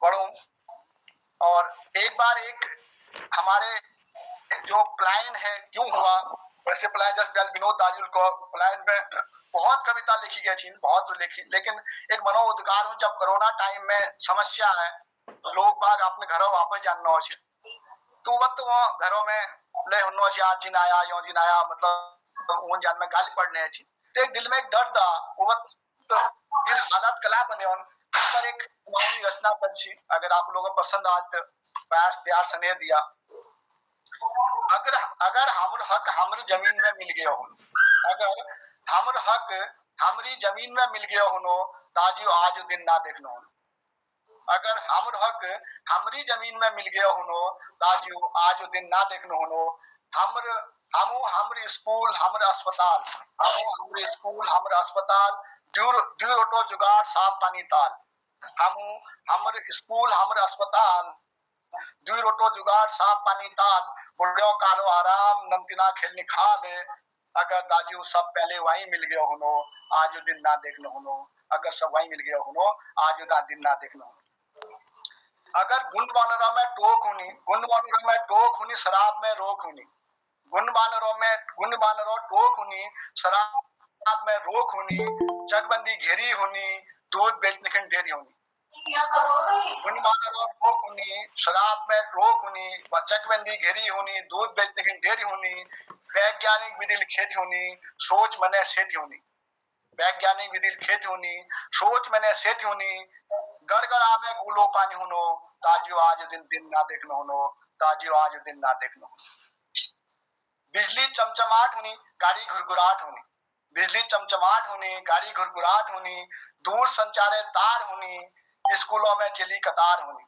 S3: बढ़ूं। और एक बार एक हमारे जो प्लान है क्यों हुआ, वैसे प्लान जस्ट विनोद दाजुल को प्लान में बहुत कविता लिखी गई थी, बहुत लिखी, लेकिन एक मनोउद्गार में जब कोरोना टाइम में समस्या है, लोग बाग अपने घरों वापस जानना हो, तो वक्त वो घरों में ले हुन्नो से आज जिन आया यो जिन आया, मतलब उन जान में गाली पड़ने है, तो एक दिल में एक दर्द आ, वो वक्त दिल हालात कला बने उन पर एक कुमाऊनी रचना पंछी, अगर आप लोगों को पसंद आज तो प्यार स्नेह दिया। अगर अगर हमर हक हमरी जमीन में मिल गया हो, अगर हमर हक हमरी जमीन में मिल गया हो, ताजियो आज दिन ना देखना हो। अगर हमर हक हमरी जमीन में मिल गया हो, ताजियो आज दिन ना देखना हो। हमर स्कूल हमर अस्पताल, हमर स्कूल हमर अस्पताल, दूर ऑटो जुगाड़ साफ पानी ताल। हमर स्कूल हमर अस्पताल, दूर ऑटो जुगाड़ साफ पानी ताल, बुढ़ियों कालो आराम नमकीना खेलने खा ले। अगर दाजू सब पहले वहीं मिल गया हो, आज दिन ना देखना हो। अगर सब वहीं मिल गया हो, आज दिन ना देखना हो। अगर गुंड वानरों में टोक हुनी, शराब में रोक हुनी, गुंड वानरों टोक हुनी, शराब में रोक हुनी, चकबंदी घेरी हुनी, दूध बेचने की डेरी हुनी। गुंड वानरों टोक हुनी, शराब में रोक हुनी, चकबंदी घेरी हुनी, दूध बेचने की डेरी हुनी, वैज्ञानिक विधि खेती हुनी, सोच मने सेठी हुनी, वैज्ञानिक विधि खेती हुनी, सोच मैंने सेठी हुनी, गड़गड़ा में गुलो पानी हुनो, ताजियो आज दिन ना देखना हुनो, ताजियो आज दिन ना देखना। बिजली चमचमाट हुनी, गाड़ी घुरघुराट हुनी, बिजली चमचमाट हुनी, गाड़ी घुरघुराट हुनी, दूर संचारे तार हुनी, स्कूलों में चली कतार हुनी।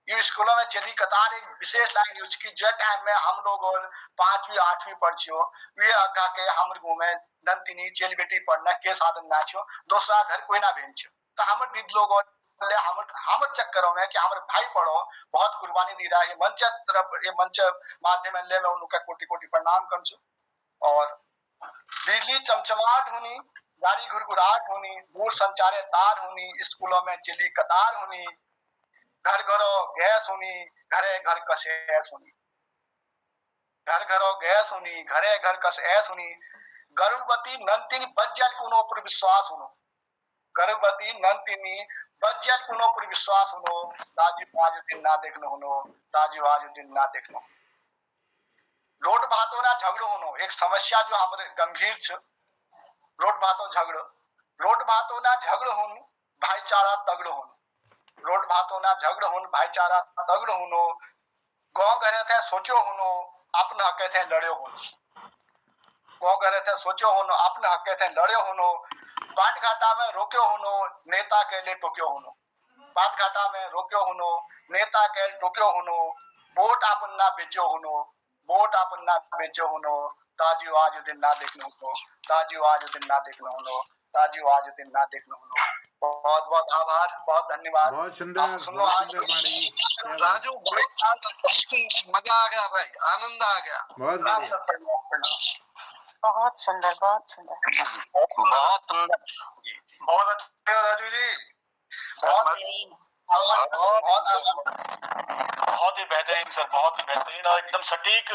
S3: ये स्कूलों में चली कतार एक विशेष लाइन यूज की, जो टाइम में हम लोग 5वीं 8वीं पढ़ियो, वे आगा के हमर घूमे नंतिनी चेली बेटी पढ़ना के साधन ना छो, दूसरा घर कोई ना भेज छो, तो हमर दीद लोग हमर चक्करों में कि हमर भाई पढ़ो, बहुत कुर्बानी दी रहा है। ये मंच माध्यम ले मैं उनका कोटि कोटि प्रणाम कर छू। और बिजली चमचमाट होनी, गाड़ी घुरघुराट होनी, दूर संचारे तार होनी, स्कूलों में चली कतार होनी, घर घरों गैस होनी, घरे घर कस ऐस होनी, घर घरों गैस होनी, घरे घर कस ऐस होनी, गर्भवती नंतिनी बज्जल कुनो पर विश्वास होनो, गर्भवती नंतिनी बज्जल कुनो पर विश्वास होनो, ताजियो आज दिन ना देखनो होनो, ताजियो आज दिन ना देखनो। रोड भातो ना झगड़ो होनो, एक समस्या जो हमारे गंभीर छ, रोड भातो ना झगड़ो होनो, भाईचारा तगड़ो होनो, रोड भातो ना झगड़ो होनो, भाईचारा तगड़ो होनो, गांव घरे थे सोचो होनो, अपने हक थे लड़े होनो, गांव घरे थे सोचो होनो, अपने हक थे लड़े होनो, बाट घाटा में रोक्यो होनो, नेता के लिए टोक्यो होनो, बाट घाटा में रोक्यो होनो, नेता के टोक्यो होनो, वोट अपन ना बेचो होनो, वोट अपन ना बेचो होनो, ताजियो आज दिन ना देखना होनो, ताजियो आज दिन ना देखना होनो, ताजियो आज दिन ना देखना होनो। बहुत बहुत आभार, बहुत धन्यवाद।
S1: बहुत सुंदर वाणी
S4: राजू, बहुत मजा आ गया भाई, आनंद आ गया।
S1: बहुत
S2: बहुत सुंदर, बहुत सुंदर,
S3: बहुत सुंदर, बहुत अच्छे राजू जी, बहुत
S5: बहुत ही बेहतरीन सर, बहुत ही बेहतरीन और एकदम सटीक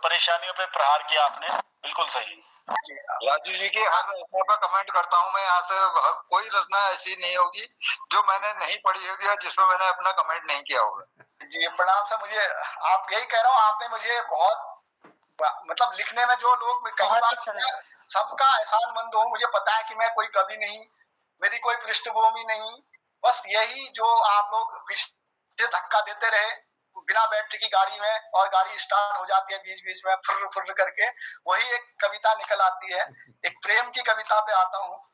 S5: परेशानियों पे प्रहार किया आपने, बिल्कुल सही।
S4: राजू जी की हर रचना पर कमेंट करता हूँ मैं। यहाँ से कोई रचना ऐसी नहीं होगी जो मैंने नहीं पढ़ी होगी और जिसमें मैंने अपना कमेंट नहीं किया होगा।
S3: जी प्रणाम सर। मुझे आप यही कह रहा हूँ, आपने मुझे बहुत मतलब लिखने में जो लोग कई बार सबका एहसानमंद हूँ। मुझे पता है कि मैं कोई कवि नहीं, मेरी कोई पृष्ठभूमि नहीं, बस यही जो आप लोग पीछे धक्का देते रहे बिना बैटरी की गाड़ी में, और गाड़ी स्टार्ट हो जाती है बीच बीच में फुर्र फुर्र करके, वही एक कविता निकल आती है। एक प्रेम की कविता पे आता हूँ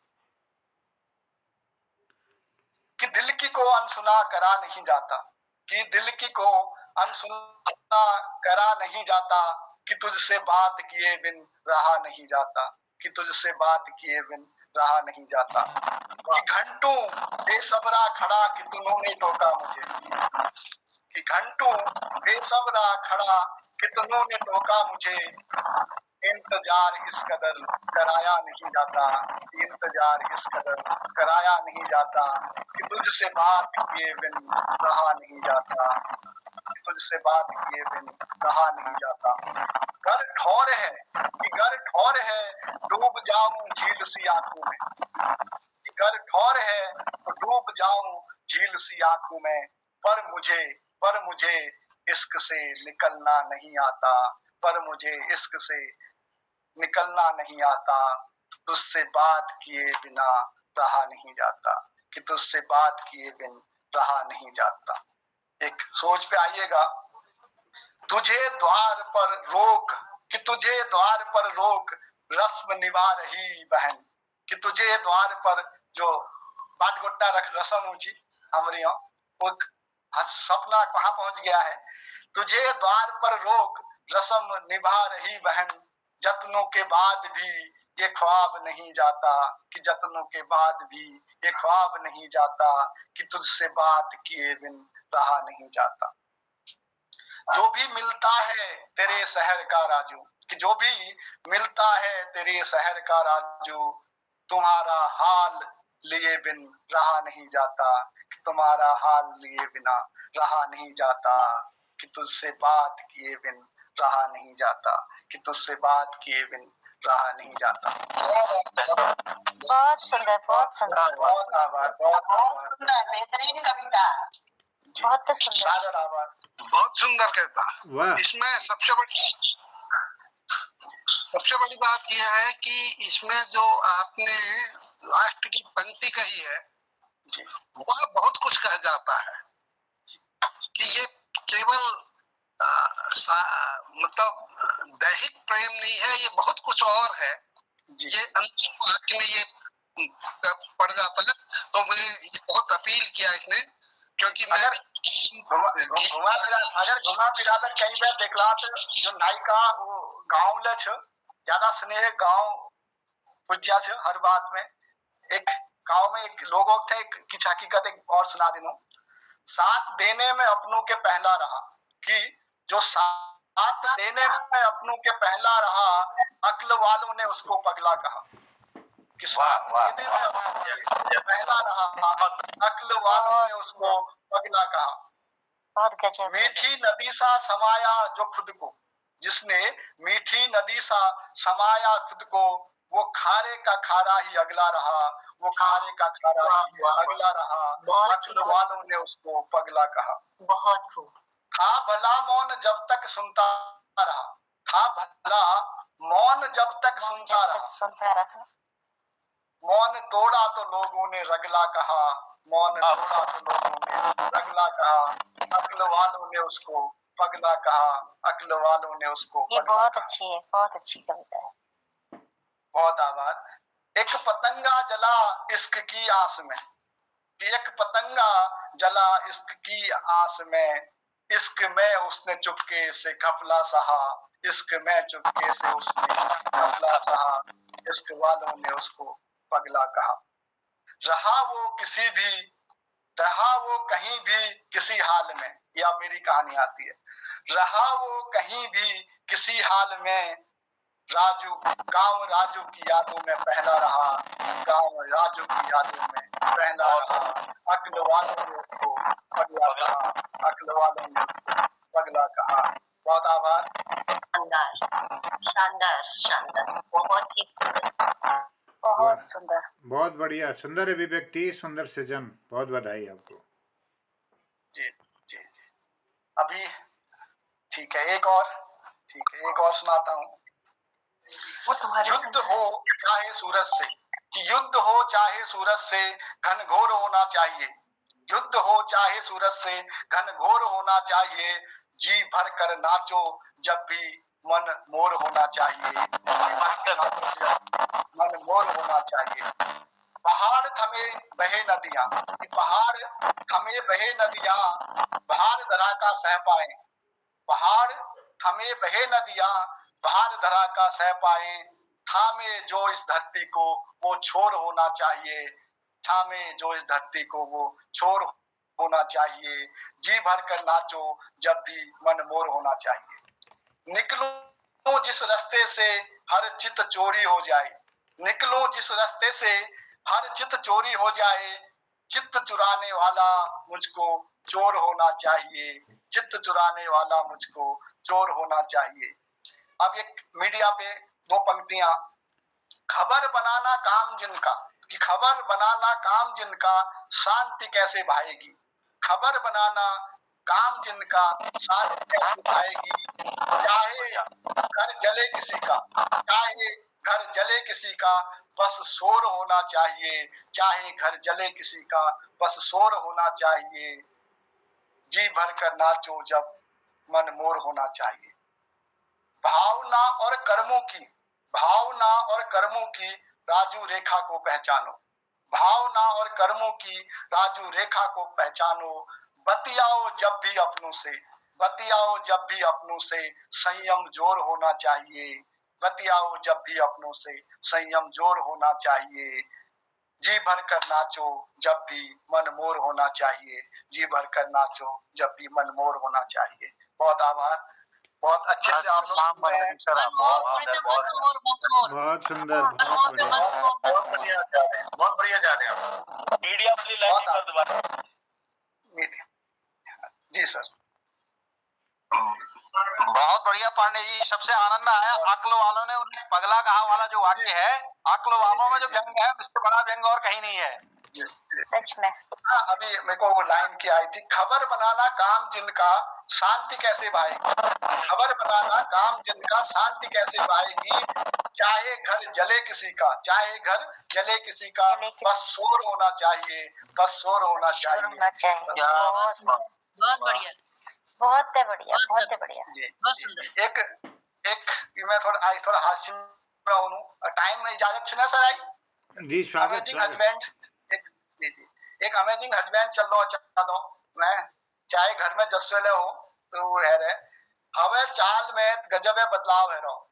S3: कि दिल की को अनसुना करा नहीं जाता, कि दिल की को अनसुना करा नहीं जाता, कि तुझसे बात किए बिन रहा नहीं जाता, कि तुझसे बात किए बिन रहा नहीं जाता, कि घंटों बेसब्रा खड़ा कि तूने टोका मुझे, कि घंटों बेसब्रा खड़ा कि तूने टोका मुझे, इंतजार इस कदर कराया नहीं जाता, इंतजार इस कदर कराया नहीं जाता, कि तुझसे बात किए बिन रहा नहीं जाता, कि तुझसे बात किए बिन रहा नहीं जाता। घर ठौर है कि घर ठौर है डूब जाऊं झील सी आंखों में, कि घर ठौर है तो डूब जाऊं झील सी आंखों में, पर मुझे इश्क से निकलना नहीं आता, पर मुझे इश्क से निकलना नहीं आता, तुझसे बात किए बिना रहा नहीं जाता, कि तुझसे बात किए बिन रहा नहीं जाता। एक सोच पे आइएगा। तुझे द्वार पर रोक कि तुझे द्वार पर रोक रस्म निभा रही बहन, कि तुझे द्वार पर जो बाट गोटा रख रस्म ऊंची हमारे यहाँ, वो सपना कहाँ पहुंच गया है। तुझे द्वार पर रोक रस्म निभा रही बहन, जत्नों के बाद भी ये ख्वाब नहीं जाता, कि जत्नों के बाद भी ये ख्वाब नहीं जाता, कि तुझसे बात किए बिन रहा नहीं जाता। जो भी मिलता है तेरे शहर का राजू, कि जो भी मिलता है तेरे शहर का राजू, तुम्हारा हाल लिए बिन रहा नहीं जाता, कि तुम्हारा हाल लिए बिना रहा नहीं जाता, कि तुझसे बात किए बिन रहा नहीं जाता, कि तुझसे बात किए बिन रहा नहीं जाता।
S2: बहुत सुंदर, बहुत सुंदर,
S3: बहुत आभार, बहुत आभार।
S2: बेहतरीन कविता, बहुत सुंदर,
S3: सादर आभार।
S4: बहुत सुंदर कहता।
S1: वाह।
S4: इसमें सबसे बड़ी बात यह है कि इसमें जो आपने लास्ट की पंक्ति कही है वह बहुत कुछ कह जाता है, कि ये केवल मतलब दैहिक प्रेम नहीं है, ये बहुत कुछ और है। ये अंतिम वाक्य में ये पड़ जाता है। तो मुझे ये बहुत अपील किया इसने, क्योंकि मैं
S3: अगर घुमा फिरा कर कहीं पे देखला तो जो नायिका वो गाँव ले छ ज्यादा स्नेह गाँव पूज्या छ हर बात में। एक गाँव में एक लोगों थे की हकीकत एक और सुना दिनों। साथ देने में अपनों के पहला रहा, कि जो साथ देने में अपनों के पहला रहा, अक्ल वालों ने उसको पगला कहा, कि साथ देने में अपनों के पहला रहा, अक्ल वालों ने उसको पगला कहा। मीठी नदी सा समाया जो खुद को, जिसने मीठी नदी सा समाया खुद को, वो खारे का खारा ही अगला रहा, वो खारे का खारा ही अगला रहा, अक्ल वालों ने उसको पगला कहा।
S2: बहुत खूब।
S3: था भला मौन जब तक सुनता रहा, था भला मौन जब तक सुनता रहा, मौन तोड़ा तो लोगों ने रगला कहा, मौन तोड़ा तो लोगों ने रगला कहा, अक्ल वालों ने उसको पगला कहा, अक्ल वालों ने उसको
S2: ये बहुत अच्छी है, बहुत अच्छी कविता है।
S3: बहुत आभार। एक पतंगा जला इश्क की आस में, एक पतंगा जला इश्क की आस में, इश्क में उसने चुपके से घपला सहा, इश्क में चुपके से उसने घपला सहा, इश्क वालों ने उसको पगला कहा। रहा वो कहीं भी किसी हाल में, या मेरी कहानी आती है, रहा वो कहीं भी किसी हाल में, राजू की यादों में पहला रहा, गाँव राजू की यादों में पहला रहा, अक्ल वालों ने उसको पगला कहा, अक्ल वालों ने उसको पगला कहा। बहुत आभार।
S2: शानदार शानदार शानदार, बहुत ही सुंदर, बहुत सुंदर।
S1: बहुत बढ़िया, सुंदर अभिव्यक्ति, सुंदर सृजन, बहुत बधाई आपको।
S3: जी जी जी। अभी ठीक है, एक और सुनाता हूँ। युद्ध हो चाहे सूरज से, कि युद्ध हो चाहे सूरज से घनघोर होना चाहिए, युद्ध हो चाहे सूरज से घनघोर होना चाहिए, जी भर कर नाचो जब भी मन मोर होना चाहिए, मन मोर होना चाहिए। पहाड़ थमे बहे नदियां, पहाड़ थमे बहे नदियां भार धरा का सह पाए, पहाड़ थमे बहे नदियां भार धरा का सह पाए, थामे जो इस धरती को वो छोर होना चाहिए, थामे जो इस धरती को वो छोर होना चाहिए, जी भर कर नाचो जब भी मन मोर होना चाहिए। निकलो जिस रास्ते से हर चित चोरी हो जाए, निकलो जिस रास्ते से हर चित चोरी हो जाए, चित्त चुराने वाला मुझको चोर होना चाहिए, चित्त चुराने वाला मुझको चोर होना चाहिए। अब एक मीडिया पे दो पंक्तियां, खबर बनाना काम जिनका, कि खबर बनाना काम जिनका शांति कैसे भाएगी, खबर बनाना काम जिनका शांति कैसे भाएगी, चाहे घर जले किसी का, चाहे घर जले किसी का बस शोर होना चाहिए, चाहे घर जले किसी का बस शोर होना चाहिए, जी भर कर नाचो जब मन मोर होना चाहिए। भावना और कर्मों की, भावना और कर्मों की राजू रेखा को पहचानो, भावना और कर्मों की राजू रेखा को पहचानो, बतियाओ जब भी अपनों से, बतियाओ जब भी अपनों से संयम जोर होना चाहिए, बतियाओ जब भी अपनों से संयम जोर होना चाहिए, जी भर कर नाचो जब भी मन मोर होना चाहिए, जी भर कर नाचो जब भी मन मोर होना चाहिए। बहुत आभार, बहुत अच्छे से आप लोग
S1: बहुत सुंदर, बहुत
S3: बढ़िया जा रहे हैं, बहुत बढ़िया जा रहे हैं।
S5: मीडिया वाली लाइन कर दोबारा।
S3: जी सर,
S6: बहुत बढ़िया पांडे जी, सबसे आनंद आया। अक्ल वालों ने उन्हें पगला कहा वाला जो वाक्य है, अक्ल वालों में जो व्यंग है इससे बड़ा व्यंग और कहीं नहीं है।
S2: सच में।
S3: हाँ, अभी मेरे को वो लाइन की आई थी, खबर बनाना काम जिनका शांति कैसे भाएगी, खबर बनाना काम जिनका शांति कैसे भाएगी, चाहे घर जले किसी का, चाहे घर जले किसी का बस शोर होना चाहिए, बस शोर होना चाहिए।
S2: बहुत बढ़िया, बहुत बढ़िया, बहुत बढ़िया, बहुत सुंदर।
S3: एक मैं थोड़ा हास्य में हूँ, टाइम में इजाजत छे ना सर आई
S1: जी, स्वागत।
S3: एक अमेजिंग हस्बैंड चल दो, मैं चाहे घर में जस्वेले हो तो वो है रे, हवे चाल में गजब है बदलाव है रो,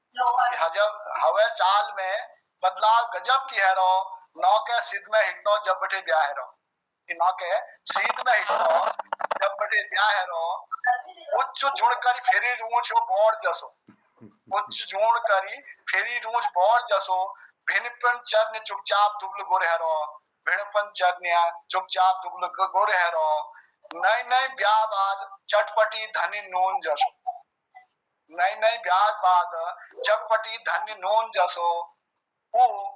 S3: हवे चाल में बदलाव गजब की है रो, नौ के सिद्ध में हिटनो जब बटे ब्याह है रो, कि नौ के सिद्ध में हिटनो जब बटे ब्याह है रो, उच्च जुड़ कर फेरी रूंच हो बोर जसो, उच्च जुड़ करी फेरी रूंच बोर जसो, भिनपन चरण चुपचाप दुबल गोर है रो, भिनपन चरण चुपचाप दुबल गोर है रो, नई नई ब्याह बाद चटपटी धनी नून जसो, नई नई ब्याह बाद चटपटी धनी नून जसो, ओ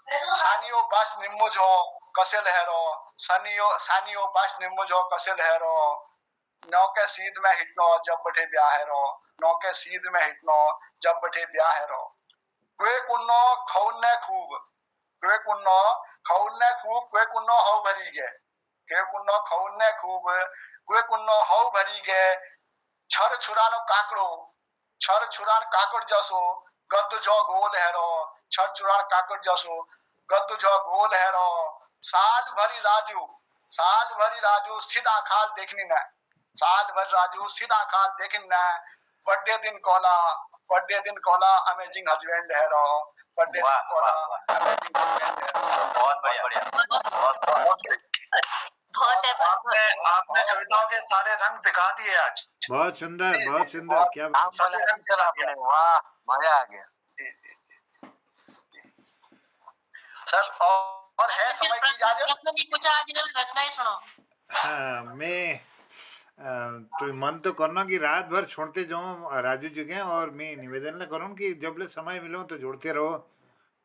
S3: सानियो बस निम्मुज हो कसेल है रो, सानियो बस निम्मुज हो कसेल है रो, नौ के सीध में हिटनो जब बटे ब्याह है रो, नौ के सीध में हिटनो जब बटे ब्याह है रो, कुए कुन्नो खौने खूब, कुए कुन्नो खौने खूब, कुए कुन्नो हौ भरी गे, कुए कुन्नो खौने खूब, कुए कुन्नो हौ भरी गे, छर छुरानो काकड़ो, छर छुरान काकड़ जसो गद्द जो गोल है रो, छर छुरान काकड़ जसो गद्द जो गोल है रो, साल भरी राजू सीधा खाल देखनी ना, साल भर राजू सीधा खाल देखनी ना, बर्थडे दिन कोला अमेजिंग हस्बैंड है रो, बर्थडे दिन कोला अमेजिंग हस्बैंड है रो।
S5: बहुत बढ़िया,
S2: बहुत है
S5: आपने कविताओं के सारे रंग दिखा दिए आज।
S1: बहुत सुंदर, बहुत सुंदर, क्या बात।
S6: सारे रंग चला आपने, वाह मजा आ गया
S3: सर। और है समय की इजाजत।
S2: प्रश्न नहीं पूछा, आज इन्होंने रचना ही सुनो।
S1: हाँ, मैं तो मन तो करना कि रात भर छोड़ते जाऊँ राजू जी के, और मैं निवेदन करूँ कि जब ले समय मिलो तो जोड़ते रहो,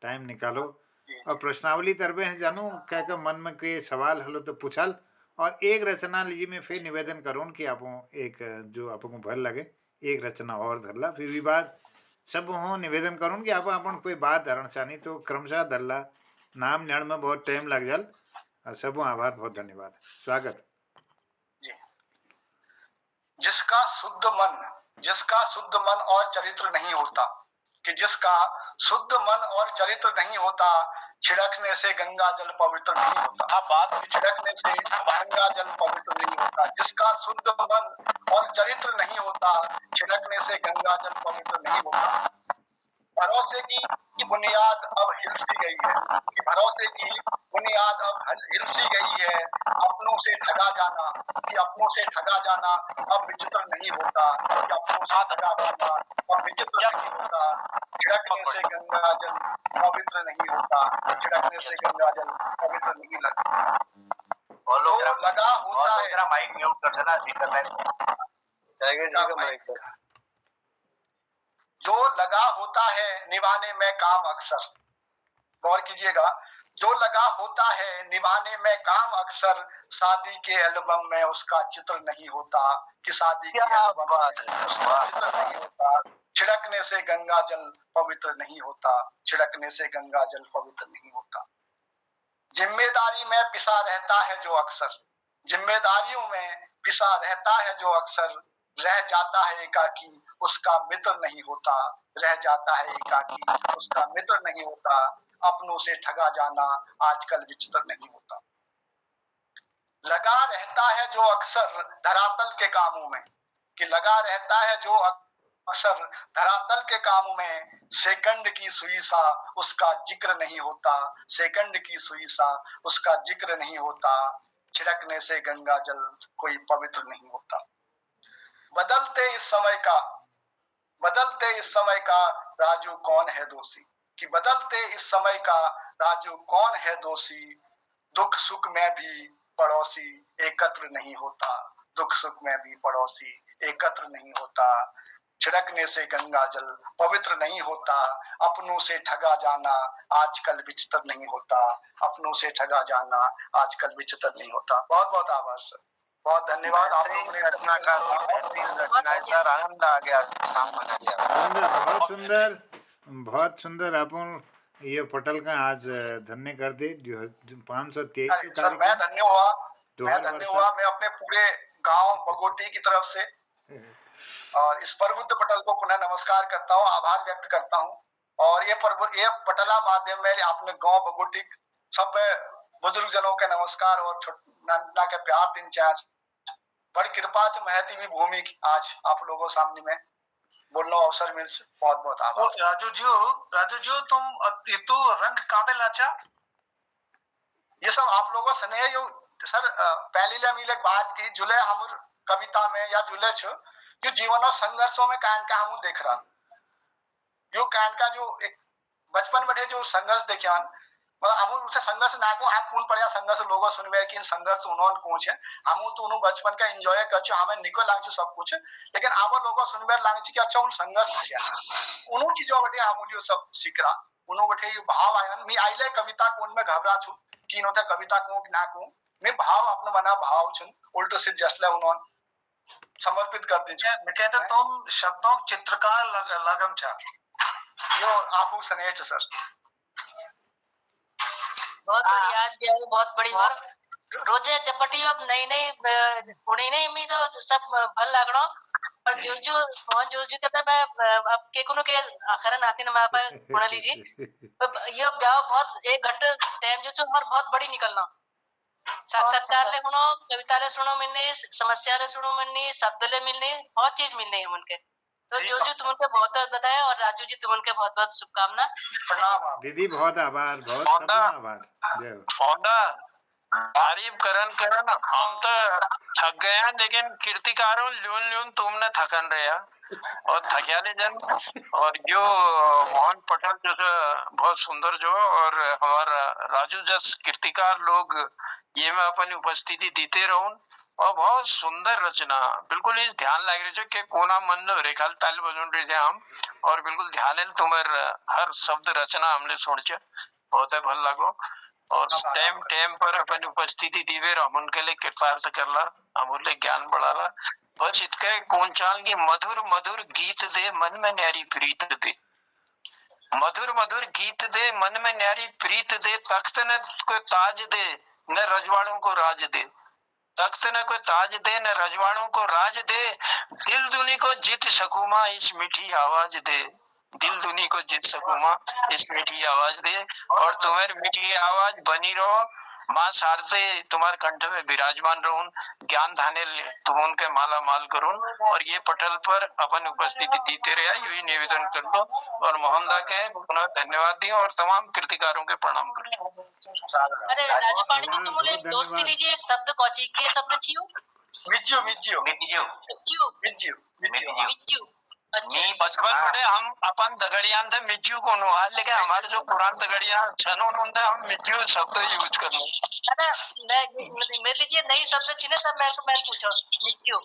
S1: टाइम निकालो, और प्रश्नावली तरबे हैं जानू क्या क्या मन में कोई सवाल हलो तो पूछल, और एक रचना लीजिए। मैं फिर निवेदन करूँ कि आप एक जो आपको भल लगे एक रचना और धरला, फिर भी बात सब हूँ निवेदन करूँ कि आप अपन कोई बात धरण चाहनी तो क्रमशः धरला, नाम नेण में बहुत टाइम लग जाल। सब आभार, बहुत धन्यवाद, स्वागत।
S3: जिसका शुद्ध मन और चरित्र नहीं होता, कि जिसका शुद्ध मन और चरित्र नहीं होता, छिड़कने से गंगा जल पवित्र नहीं होता। बात छिड़कने से गंगा जल पवित्र नहीं होता। जिसका शुद्ध मन और चरित्र नहीं होता, छिड़कने से गंगा जल पवित्र नहीं होता। भरोसे की बुनियाद अब हिल सी गई है, कि भरोसे की बुनियाद अब हिल सी गई है। अपनों से ठगा जाना, कि अपनों से ठगा जाना अब विचित्र नहीं होता, कि अपनों से ठगा जाना अब विचित्र नहीं होता। छिड़कने से गंगा जल पवित्र नहीं होता, छिड़कने से गंगा जल पवित्र नहीं लगता। तो लगा होता है, मेरा माइक म्यूट कर देना, स्पीकर में जो लगा होता है निभाने में काम अक्सर, गौर कीजिएगा, जो लगा होता है निभाने में काम अक्सर, शादी के एल्बम में उसका चित्र नहीं होता, कि शादी के एल्बम में उसका चित्र नहीं होता। छिड़कने से गंगा जल पवित्र नहीं होता, छिड़कने से गंगा जल पवित्र नहीं होता। जिम्मेदारी में पिसा रहता है जो अक्सर, जिम्मेदारियों में पिसा रहता है जो अक्सर, रह जाता है एकाकी उसका मित्र नहीं होता, रह जाता है एकाकी उसका मित्र नहीं होता। अपनों से ठगा जाना आजकल विचित्र नहीं होता। लगा रहता है जो अक्सर धरातल के कामों में, कि लगा रहता है जो अक्सर धरातल के कामों में, सेकंड की सुई सा उसका जिक्र नहीं होता, सेकंड की सुई सा उसका जिक्र नहीं होता। छिड़कने से गंगा जल कोई पवित्र नहीं होता। बदलते इस समय का राजू कौन है दोषी, कि बदलते इस समय का राजू कौन है दोषी। दुख सुख में भी पड़ोसी एकत्र नहीं होता, दुख सुख में भी पड़ोसी एकत्र नहीं होता। छिड़कने से गंगा जल पवित्र नहीं होता। अपनों से ठगा जाना आजकल विचित्र नहीं होता, अपनों से ठगा जाना आजकल विचित्र नहीं होता। बहुत बहुत आभार सर, बहुत धन्यवाद। आप लोगों ने रचनाकार रचनाएं सर, आनंद आ गया, शाम बना गया।
S1: सुंदर, बहुत सुंदर, बहुत सुंदर। अपन ये पटल का आज धन्य कर दे जो 523
S3: सर। मैं धन्य हुआ, मैं अपने पूरे गांव बगोटी की तरफ से और इस प्रबुद्ध पटल को पुनः नमस्कार करता हूँ, आभार व्यक्त करता हूँ। और ये पटला माध्यम में आपने गांव बगोटी सब बुजुर्ग जनों के नमस्कार और नंदना के प्यार दिन चाह बड़ी कृपा से महती भी भूमि आज आप लोगों सामने में बोलना अवसर मिल से बहुत बहुत आभार।
S5: राजू जी तुम तो रंग कांपे लाचा,
S3: ये सब आप लोगों स्नेह यो सर। पहली मिले बात की जुले हम कविता में या जुले छ जो जीवन और संघर्षों में कान का हम देख रहा, जो कान का जो एक बचपन बैठे जो संघर्ष देखिए, हम उसे संघर्ष ना को आप कौन पड़िया संघर्ष लोगों सुनवे कि संघर्ष उन्होंने पहुंच है, हम तो उन्होंने बचपन का एंजॉय कर हमें निकल लाग सब कुछ, लेकिन अब लोगों सुनवे लाग कि अच्छा उन संघर्ष से उन्होंने चीजों बैठे हम जो सब सीख रहा, उन्होंने बैठे ये भाव आया। मैं आइले कविता कौन में घबरा छू कि इन्होंने कविता कहूँ कि ना कहूँ, मैं भाव अपने मना भाव छू उल्टो सिद्ध जसले उन्होंने समर्पित कर दीजिए।
S5: मैं कहते तुम शब्दों चित्रकार लगम छा,
S3: यो आप स्नेह सर।
S2: बहुत बड़ी आज भी है, बहुत बड़ी बार रोजे जपटी अब नई पुणे नहीं मी तो सब भल लागणो और जुर्जु कहता मैं अब के कोनो के आखिर नाती न मापा पुणे लीजिए। ये ब्याह बहुत 1 घंटे टाइम जो हमार बहुत बड़ी निकलना, साक्षात्कार ले सुनो, कविता ले सुनो मिलने, समस्या ले सुनो मिलने, शब्द ले मिलने, बहुत चीज मिलने है उनके। तो जो तुम उनके बहुत बहुत बताया और राजू जी तुम उनके बहुत बहुत शुभकामना।
S1: दीदी बहुत आभार, बहुत आभार।
S6: पौंदा
S7: तारीफ करन हम तो थक गए हैं, लेकिन कीर्तिकारों ल्यून ल्यून तुमने थकन रहे और थकियाले जन। और जो मोहन पटेल जैसे बहुत सुंदर जो, और हमारा राजू जस कीर्तिकार लोग ये में अपनी उपस्थिति देते रहूं। और बहुत सुंदर रचना, बिल्कुल इस ध्यान लग रही है कि कोना मन रेखाल ताल बजून रहे थे हम, और बिल्कुल ध्यान तुम्हार हर शब्द रचना हमने सुन के बहुत भल लगो। और टाइम टाइम पर अपन उपस्थिति दीवे हमन के लिए कृतार्थ करला, अमूल्य ज्ञान बढ़ाला। बस इतके कौन चाल की मधुर मधुर गीत दे मन में न्यारी प्रीत दे, मधुर मधुर गीत दे मन में न्यारी प्रीत दे, तख्त न कोई ताज दे न रजवाड़ों को राज दे, तख्त न कोई ताज दे न रजवाड़ों को राज दे, दिल दुनी को जीत सकूमा इस मीठी आवाज दे, दिल दुनी को जीत सकूमा इस मीठी आवाज दे। और तुम्हारी मीठी आवाज बनी रहो, माँ शारदे तुम्हारे कंठ में विराजमान रहूं, ज्ञान धाने तुम उनके माला माल करूं। और ये पटल पर अपन उपस्थिति देते रहे, यही निवेदन कर लो। और मोहनदा के पुनः धन्यवाद दियो और तमाम कृतिकारों के प्रणाम करो।
S2: अरे राजू पांडे जी, तुम बोले दोस्ती दीजिए शब्द कौची के शब्द छियो?
S3: मिज्जू मिज्जू
S7: मिज्जू
S3: मिज्जू मिज्जू मिज्जू
S2: मिज्जू। अच्छा
S7: मी बचपन में हम अपन दगड़ियां थे मिज्जू को नुआ, लेकिन हमारे जो पुरान दगड़ियां छनो नुंदे हम मिज्जू शब्द यूज कर लो।
S2: अरे मेरे लिए नई शब्द छिने तब मैं पूछो मिज्जू।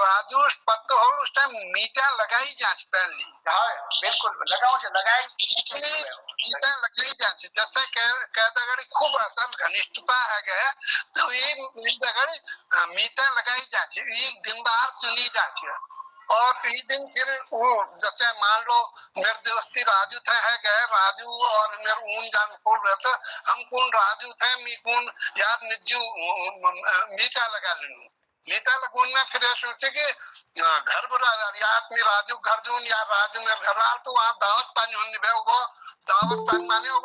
S4: राजू पत्तो हो उस टाइम मीठा लगाई जांच पहली।
S3: हाँ बिल्कुल लगाओ से लगाई
S4: मीठा लगाई जांच, जैसे कह दगड़ी खूब असल घनिष्ठता है गए तो ये दगड़ी मीठा लगाई जांच, एक दिन बाहर चुनी जाती है। और इस दिन फिर वो जैसे मान लो मेरे दोस्ती राजू थे है गए, राजू और मेरे ऊन जान खोल रहे थे, हम कौन राजू थे मी कौन यार निज्जू मीठा लगा लेनू, मीठा लगून में फिर सोचे कि घर बुला यार मी राजू घर जून यार राजू मेरे घर आ, तो वहाँ दावत पानी होनी भाई, वो दावत पानी माने वो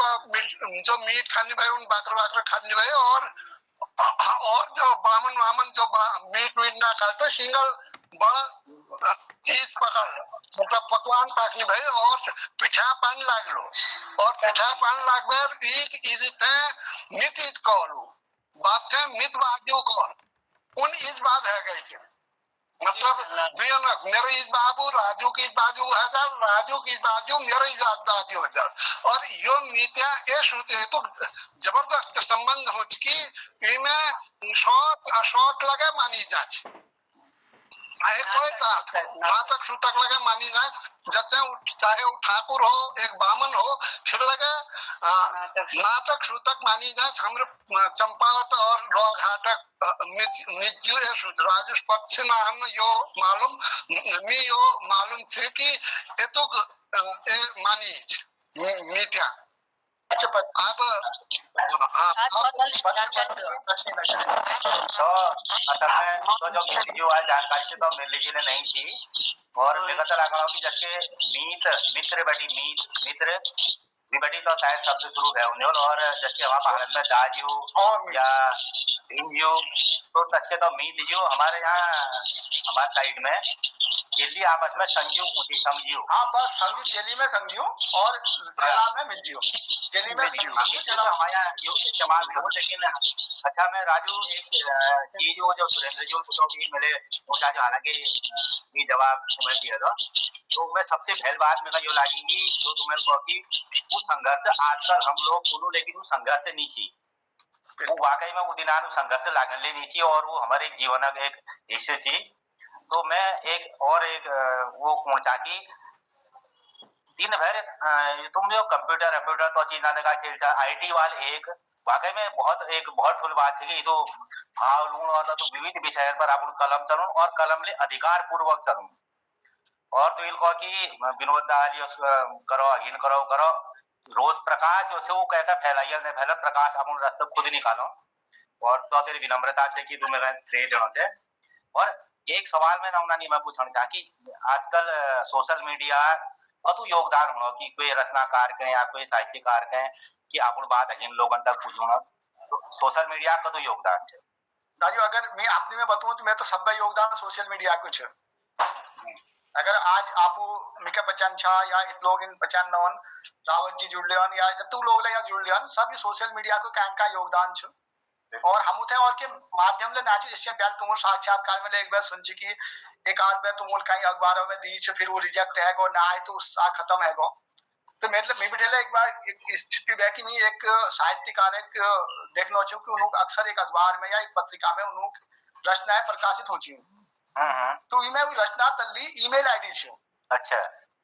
S4: जो मीट खानी भाई उन बाकर वाकर खानी भाई, और जो बामन वामन जो मीट वीट ना खाते सिंगल बड़ा चीज पकड़ मतलब पकवान पाकनी भाई, और पिठा पान लाग लो, और पिठा पान लाग बार एक इजते मित इज कॉल बात है मित बाजू कॉल उन इस बात है गई थी, मतलब मेरे इस बाबू राजू की बाजू 1000 राजू की बाजू मेरे इस बाजू 1000, और यो मीटिया ये सोचे तो जबरदस्त संबंध हो चुकी इनमें शॉट अशॉट लगे मानी जाए, चाहे कोई नाटक शूटक लगे मानी जाए, जैसे चाहे वो ठाकुर हो एक बामन हो फिर लगे नाटक शूटक मानी जाए। हमरे चंपावत और लोग हाटक मिज्जू राजेश पद से ना हम यो मालूम मी यो मालूम थे कि ये तो मानी मीठा अब
S8: तो जो जो आज जानकारी से तो मिल लीजिए नहीं थी, और मेरे को लगा कि जैसे मीत मित्र बड़ी मीत मित्र बड़ी तो शायद शब्द शुरू है उन्हें, और जैसे हमारे भारत में दाजू या भिंजू तो सच्चे तो मीत जो हमारे यहाँ हमारे साइड में चेली आपस में संजू होती समझू।
S3: हाँ बस समझू चेली में समझू और जिला में मिज्जू, चेली में
S8: हमारे यहाँ इस्तेमाल में हो। लेकिन अच्छा मैं राजू एक चीज वो जो सुरेंद्र जी को भी मिले मुझा जो हालांकि ये जवाब तुम्हें दिया था, तो मैं सबसे पहले बात मेरा जो लगेगी जो तुम्हें कहो कि वो संघर्ष आजकल हम लोग बोलो, लेकिन वो संघर्ष नहीं थी, वो वाकई में वो दिनानु संघर्ष लागन ले नहीं थी, और वो हमारे जीवन का एक हिस्से थी। तो मैं एक और एक वो पहुंचा कि दिन भर तुम जो कंप्यूटर तो चीज ना लगा खेल IT वाले एक वाकई में बहुत फुल बात है कि तो भाव लूण और तो विविध विषय पर आप कलम चलूं और कलम ले अधिकार पूर्वक चलूं, और तो इनको कि विनोद दाल करो अगिन करो रोज प्रकाश जो से वो कहता फैलाइए नहीं फैला प्रकाश अपन रास्ते खुद निकालो, और तो तेरी विनम्रता से कि तुम्हें श्रेय देना से। और एक सवाल में ना नहीं मैं पूछना चाह कि आजकल सोशल मीडिया अतु योगदान हो कि कोई रचनाकार के या कोई साहित्यकार के कि अपन बात अगिन लोगों तक पूछूंगा, तो सोशल मीडिया का तो योगदान है राजू।
S3: अगर मैं अपने में बताऊं तो मैं तो सब योगदान सोशल मीडिया कुछ अगर आज आप मिका बच्चन छा या इत लोग इन बच्चन नवन रावत जी जुड़ लियन या जब तू लोग ले या जुड़ लियन सब सोशल मीडिया को कैन का योगदान छ और हम उठे और के माध्यम ले नाची जैसे ब्याल तुम साक्षात्कार में एक बार सुन ची कि एक आध बार तुम कहीं अखबारों में दी फिर वो रिजेक्ट है गो ना है तो उसका खत्म है गो तो मतलब मैं भी एक बार एक स्थिति बैठी में एक साहित्यकार एक देखना चाहूँ कि उन्होंने अक्सर एक अखबार में या एक पत्रिका में उन्होंने रचनाएं प्रकाशित हो चुकी तो इमें वो रचना तल्ली ईमेल आईडी छो
S8: अच्छा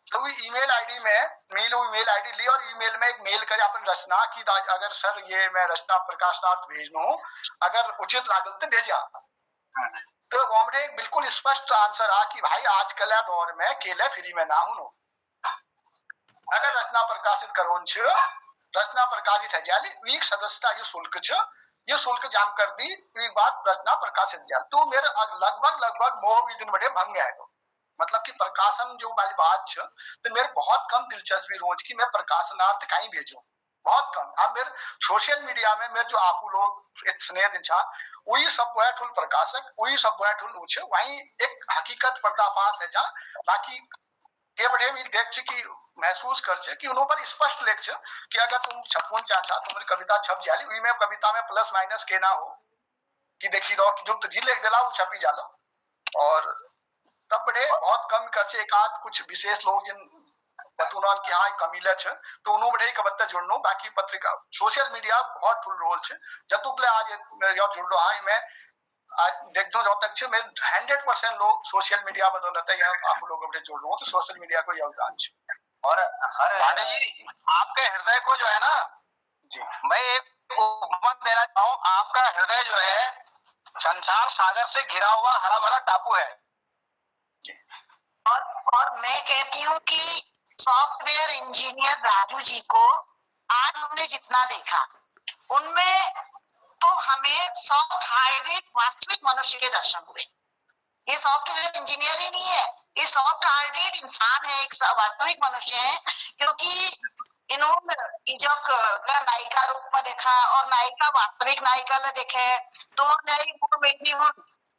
S3: तो वो ईमेल आईडी में ईमेल आईडी ली और ईमेल में एक मेल करे अपन रचना की अगर सर ये मैं रचना प्रकाशनार्थ भेजना हूँ अगर उचित लागल तो भेजा तो वो मुझे एक बिल्कुल स्पष्ट आंसर आ कि भाई आजकल दौर में केले फ्री में ना हूँ अगर रचना प्रकाशित करोन छ रचना प्रकाशित है जाली वीक सदस्यता ये शुल्क जाम कर दी एक बात रचना प्रकाशित जाल तो मेरे लगभग मोह दिन बड़े भंग है तो मतलब कि प्रकाशन जो वाली बात छ तो मेरे बहुत कम दिलचस्पी रोज की मैं प्रकाशनार्थ कहीं भेजूं बहुत कम अब मेरे सोशल मीडिया में मेरे जो आपू लोग एक स्नेह दिन छा वही सब बड़ा ठुल प्रकाशक वही सब बड़ा ठुल ऊंचे वही एक हकीकत पर्दाफाश है जा बाकी ये बड़े भी देख कि महसूस कर कि उन्हों पर स्पष्ट लेख कि अगर तुम छपून चाचा तुम्हारी कविता छप जाली वही में कविता में प्लस माइनस के ना हो कि देखी रहो कि जो तुझी लेख दिला वो छपी जालो और तब बड़े बहुत कम कर एक आध कुछ विशेष लोग जिन बतून की हाँ कमीला छ तो उन्होंने बड़े कविता जुड़नो बाकी पत्रिका सोशल मीडिया बहुत फुल रोल छ जतुकले आज जुड़ रहा है मैं देख दो जब तक मैं 100% लोग सोशल मीडिया बदौलत है यहाँ आप लोगों को जोड़ रहा हूँ तो सोशल मीडिया को योगदान
S8: और पांडे जी आपके हृदय को जो है ना
S3: जी
S8: मैं एक उपमान देना चाहूँ आपका हृदय जो है संसार सागर से घिरा हुआ हरा भरा टापू है
S2: और मैं कहती हूँ कि सॉफ्टवेयर इंजीनियर राजू जी को आज हमने जितना देखा उनमें तो हमें सॉफ्ट हार्टेड वास्तविक मनुष्य के दर्शन हुए। ये सॉफ्टवेयर इंजीनियर ही नहीं है, ये सॉफ्ट हार्टेड इंसान है, एक वास्तविक मनुष्य है क्योंकि इन्होंने इजोक का नायिका रूप में देखा और नायिका वास्तविक नायिका ले देखे तुम नई मिटनी हूँ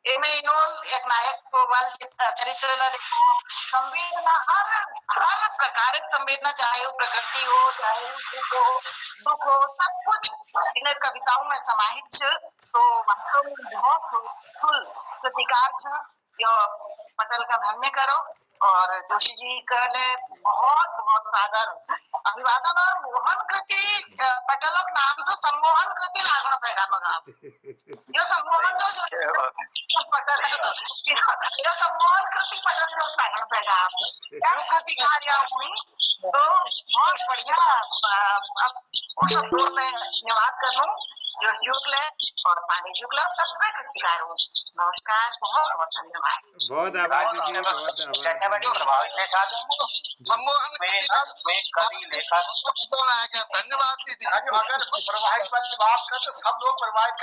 S2: इनमें इन्होंने एक नायक वाल चरित्र ले देखा संवेदना हर प्रकार संवेदना चाहे वो प्रकृति हो चाहे वो सुख हो दुख हो सब कुछ इन कविताओं में समाहित तो वास्तव में बहुत फुल प्रतिकार यो पटल का धन्य करो और जोशी जी कहले बहुत बहुत सादर अभिवादन और मोहन कृति पटलक नाम तो सम्मोहन कृति लागण पेगा मगा यो सम्मोहन जो पटल यो सम्मोहन कृति पटल जो लागण पेगा क्या कृति कार्य हुई तो बहुत बढ़िया उस शब्दों में धन्यवाद कर लूं जो शुक्ल और पांडे शुक्ल सबका कृतिकार हूँ नमस्कार बहुत बहुत धन्यवाद
S1: बहुत आभार दीदी बहुत
S3: धन्यवाद दीदी अगर प्रवाहित वाली बात कर तो सब लोग प्रवाहित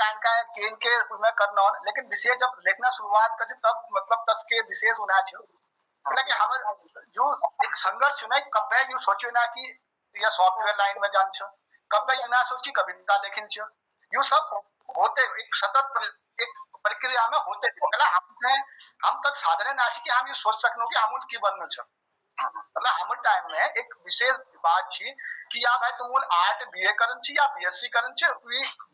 S3: केन के उसमें करना लेकिन विशेष जब लिखना शुरुआत कर तब मतलब तस के विशेष होना चाहिए कि हमारे जो एक संघर्ष ना कब है यू सोचो ना कि यह सॉफ्टवेयर लाइन में जान छ कब है यू ना सोची कविता लेखन छ यू सब होते एक सतत एक प्रक्रिया में होते हम तक साधने ना कि हम ये सोच सकनो कि हम की बनना छ मतलब हम टाइम में एक विशेष बात छी कि या भाई तुम आर्ट बीए करन छी या बीएससी करन छी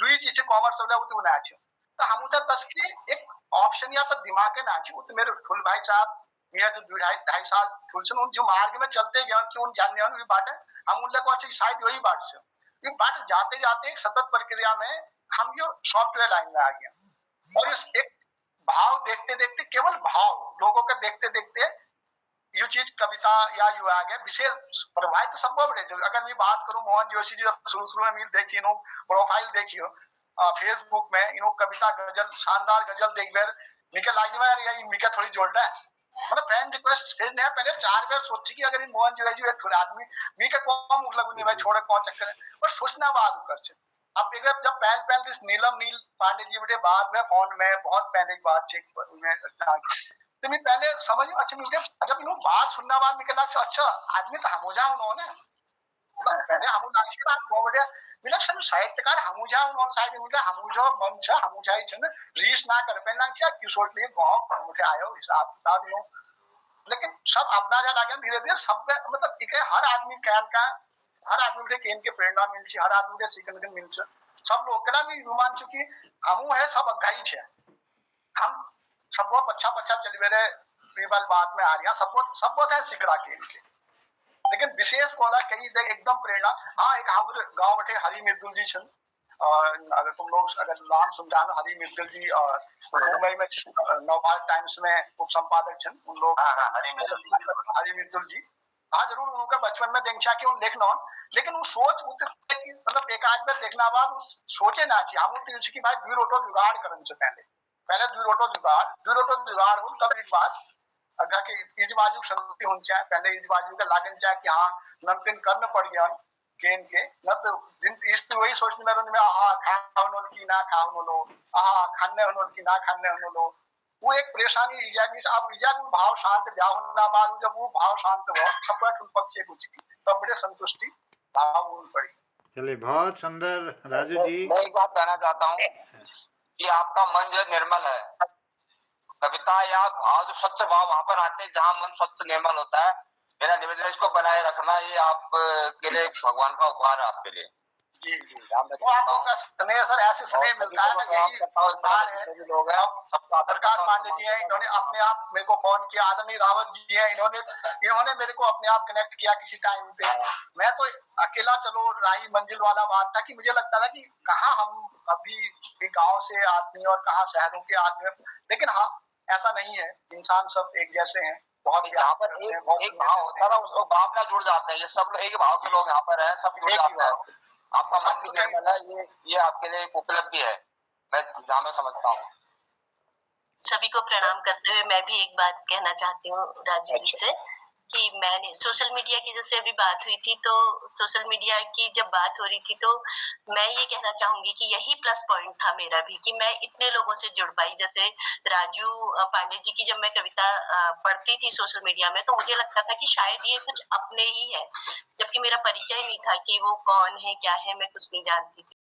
S3: दुई चीज कॉमर्स वाला वो ना छ तो हम उधर तस की एक ऑप्शन या तो दिमाग के ना छी वो तो मेरे फुल भाई साहब मेरा जो 2.5 साल फुलसन उन जो मार्ग में चलते गए कि उन जानने वाले बात है हम उन लोगों को शायद वही बात से ये बात जाते जाते एक सतत प्रक्रिया में हम जो सॉफ्टवेयर लाइन में आ गया और इस एक भाव देखते देखते केवल भाव लोगों के देखते देखते ये चीज कविता या यू आ गया विशेष प्रभावित तो संभव है अगर मैं बात करूं मोहन जोशी जी शुरू में मैं देखी नो प्रोफाइल देखियो फेसबुक में इनो कविता गजल शानदार गजल देख बेर मिके लाइन में यार मिके थोड़ी जोड़ना है मतलब फ्रेंड रिक्वेस्ट भेजने है पहले 4 बार सोची कि अगर इन मोहन जो एक आदमी मी के कौन मतलब नहीं भाई छोड़े कौन चक्कर है पर सोचना बाद कर छे अब एक जब पहल दिस नीलम नील पांडे जी बेटे बाद में फोन में बहुत पहले एक बात चेक में तो मैं पहले समझ अच्छा मुझे जब इन बात सुनना बाद निकला अच्छा आदमी तो हम हो जाओ उन्होंने पहले हम मुझे मिला सब साहित्यकार हम जाओ उन्होंने शायद मुझे हम जो मन छ हम जाई छ न रीस ना कर पहला छ कि सोच लिए गांव मुझे आयो हिसाब किताब नो लेकिन सब अपना जा लागे धीरे धीरे सब मतलब एक हर आदमी हर आदमी के प्रेरणा मिल हर आदमी के सीखने मिल सब लोग के भी रुमान चुकी हमू है सब अघाई छे हम सब पच्छा पच्छा चलवे रहे पीबल बात में आ रही सब है सिकरा के इनके लेकिन विशेष कोला कई एकदम प्रेरणा हाँ एक हमारे गांव बैठे हरी मिर्दुल जी छन अगर तुम लोग अगर नाम सुन जानो हरी मिर्दुल जी मुंबई में नवभारत टाइम्स में उप संपादक छन उन लोग हरी मिर्दुल जी हाँ जरूर उनका बचपन में देखा कि उन देखना लेकिन वो सोच मतलब एक आध बार देखना बाद सोचे ना चाहिए हम कि भाई दुई रोटो जुगाड़ करने से पहले दुई रोटो जुगाड़ हो तब एक बात अगर कि इस बाजू संगति होनी चाहिए पहले इस बाजू का लागन चाहिए कि हाँ नमकिन करना पड़ गया केन के न तो इस तो वही सोच में आहा खाओ की ना खाओ लो आहा खाने होनो की ना खाने होनो लो वो एक परेशानी अब भाव शांत होना बाद जब वो भाव शांत हुआ सब पक्षी कुछ की तब बड़े संतुष्टि भाव पड़ी।
S1: चलिए बहुत सुंदर राजू जी।
S9: मैं एक बात कहना चाहता हूँ कि आपका मन जो निर्मल है कविता या भाव जो स्वच्छ भाव वहां पर आते हैं जहाँ मन स्वच्छ निर्मल होता है मेरा निवेदन इसको बनाए रखना ये आप के लिए भगवान का उपहार है आपके लिए।
S3: जी जी वो आपका स्नेह सर ऐसे स्नेह मिलता है यही बात है लोग हैं सबका प्रकाश पांडे जी हैं इन्होंने अपने आप मेरे को फोन किया आदरणीय रावत जी हैं इन्होंने मेरे को अपने आप कनेक्ट किया किसी टाइम पे मैं तो अकेला चलो राही मंजिल वाला बात था कि मुझे लगता था कि कहाँ हम अभी एक गाँव से आदमी और कहाँ शहरों के आदमी लेकिन हाँ ऐसा नहीं है इंसान सब एक जैसे हैं बहुत
S9: यहाँ पर एक भाव होता है उसको भाव ना जुड़ जाते हैं ये सब लोग एक भाव के लोग यहाँ पर हैं सब जुड़ जाते हैं आपका मन भी निर्मल है ये आपके लिए एक उपलब्धि है मैं जहाँ मैं समझता हूँ।
S10: सभी को प्रणाम करते हुए मैं भी एक बात कहना चाहती हूँ राजू जी से कि मैंने सोशल मीडिया की जैसे अभी बात हुई थी तो सोशल मीडिया की जब बात हो रही थी तो मैं ये कहना चाहूंगी कि यही प्लस पॉइंट था मेरा भी कि मैं इतने लोगों से जुड़ पाई जैसे राजू पांडे जी की जब मैं कविता पढ़ती थी सोशल मीडिया में तो मुझे लगता था कि शायद ये कुछ अपने ही है जबकि मेरा परिचय नहीं था कि वो कौन है क्या है मैं कुछ नहीं जानती थी।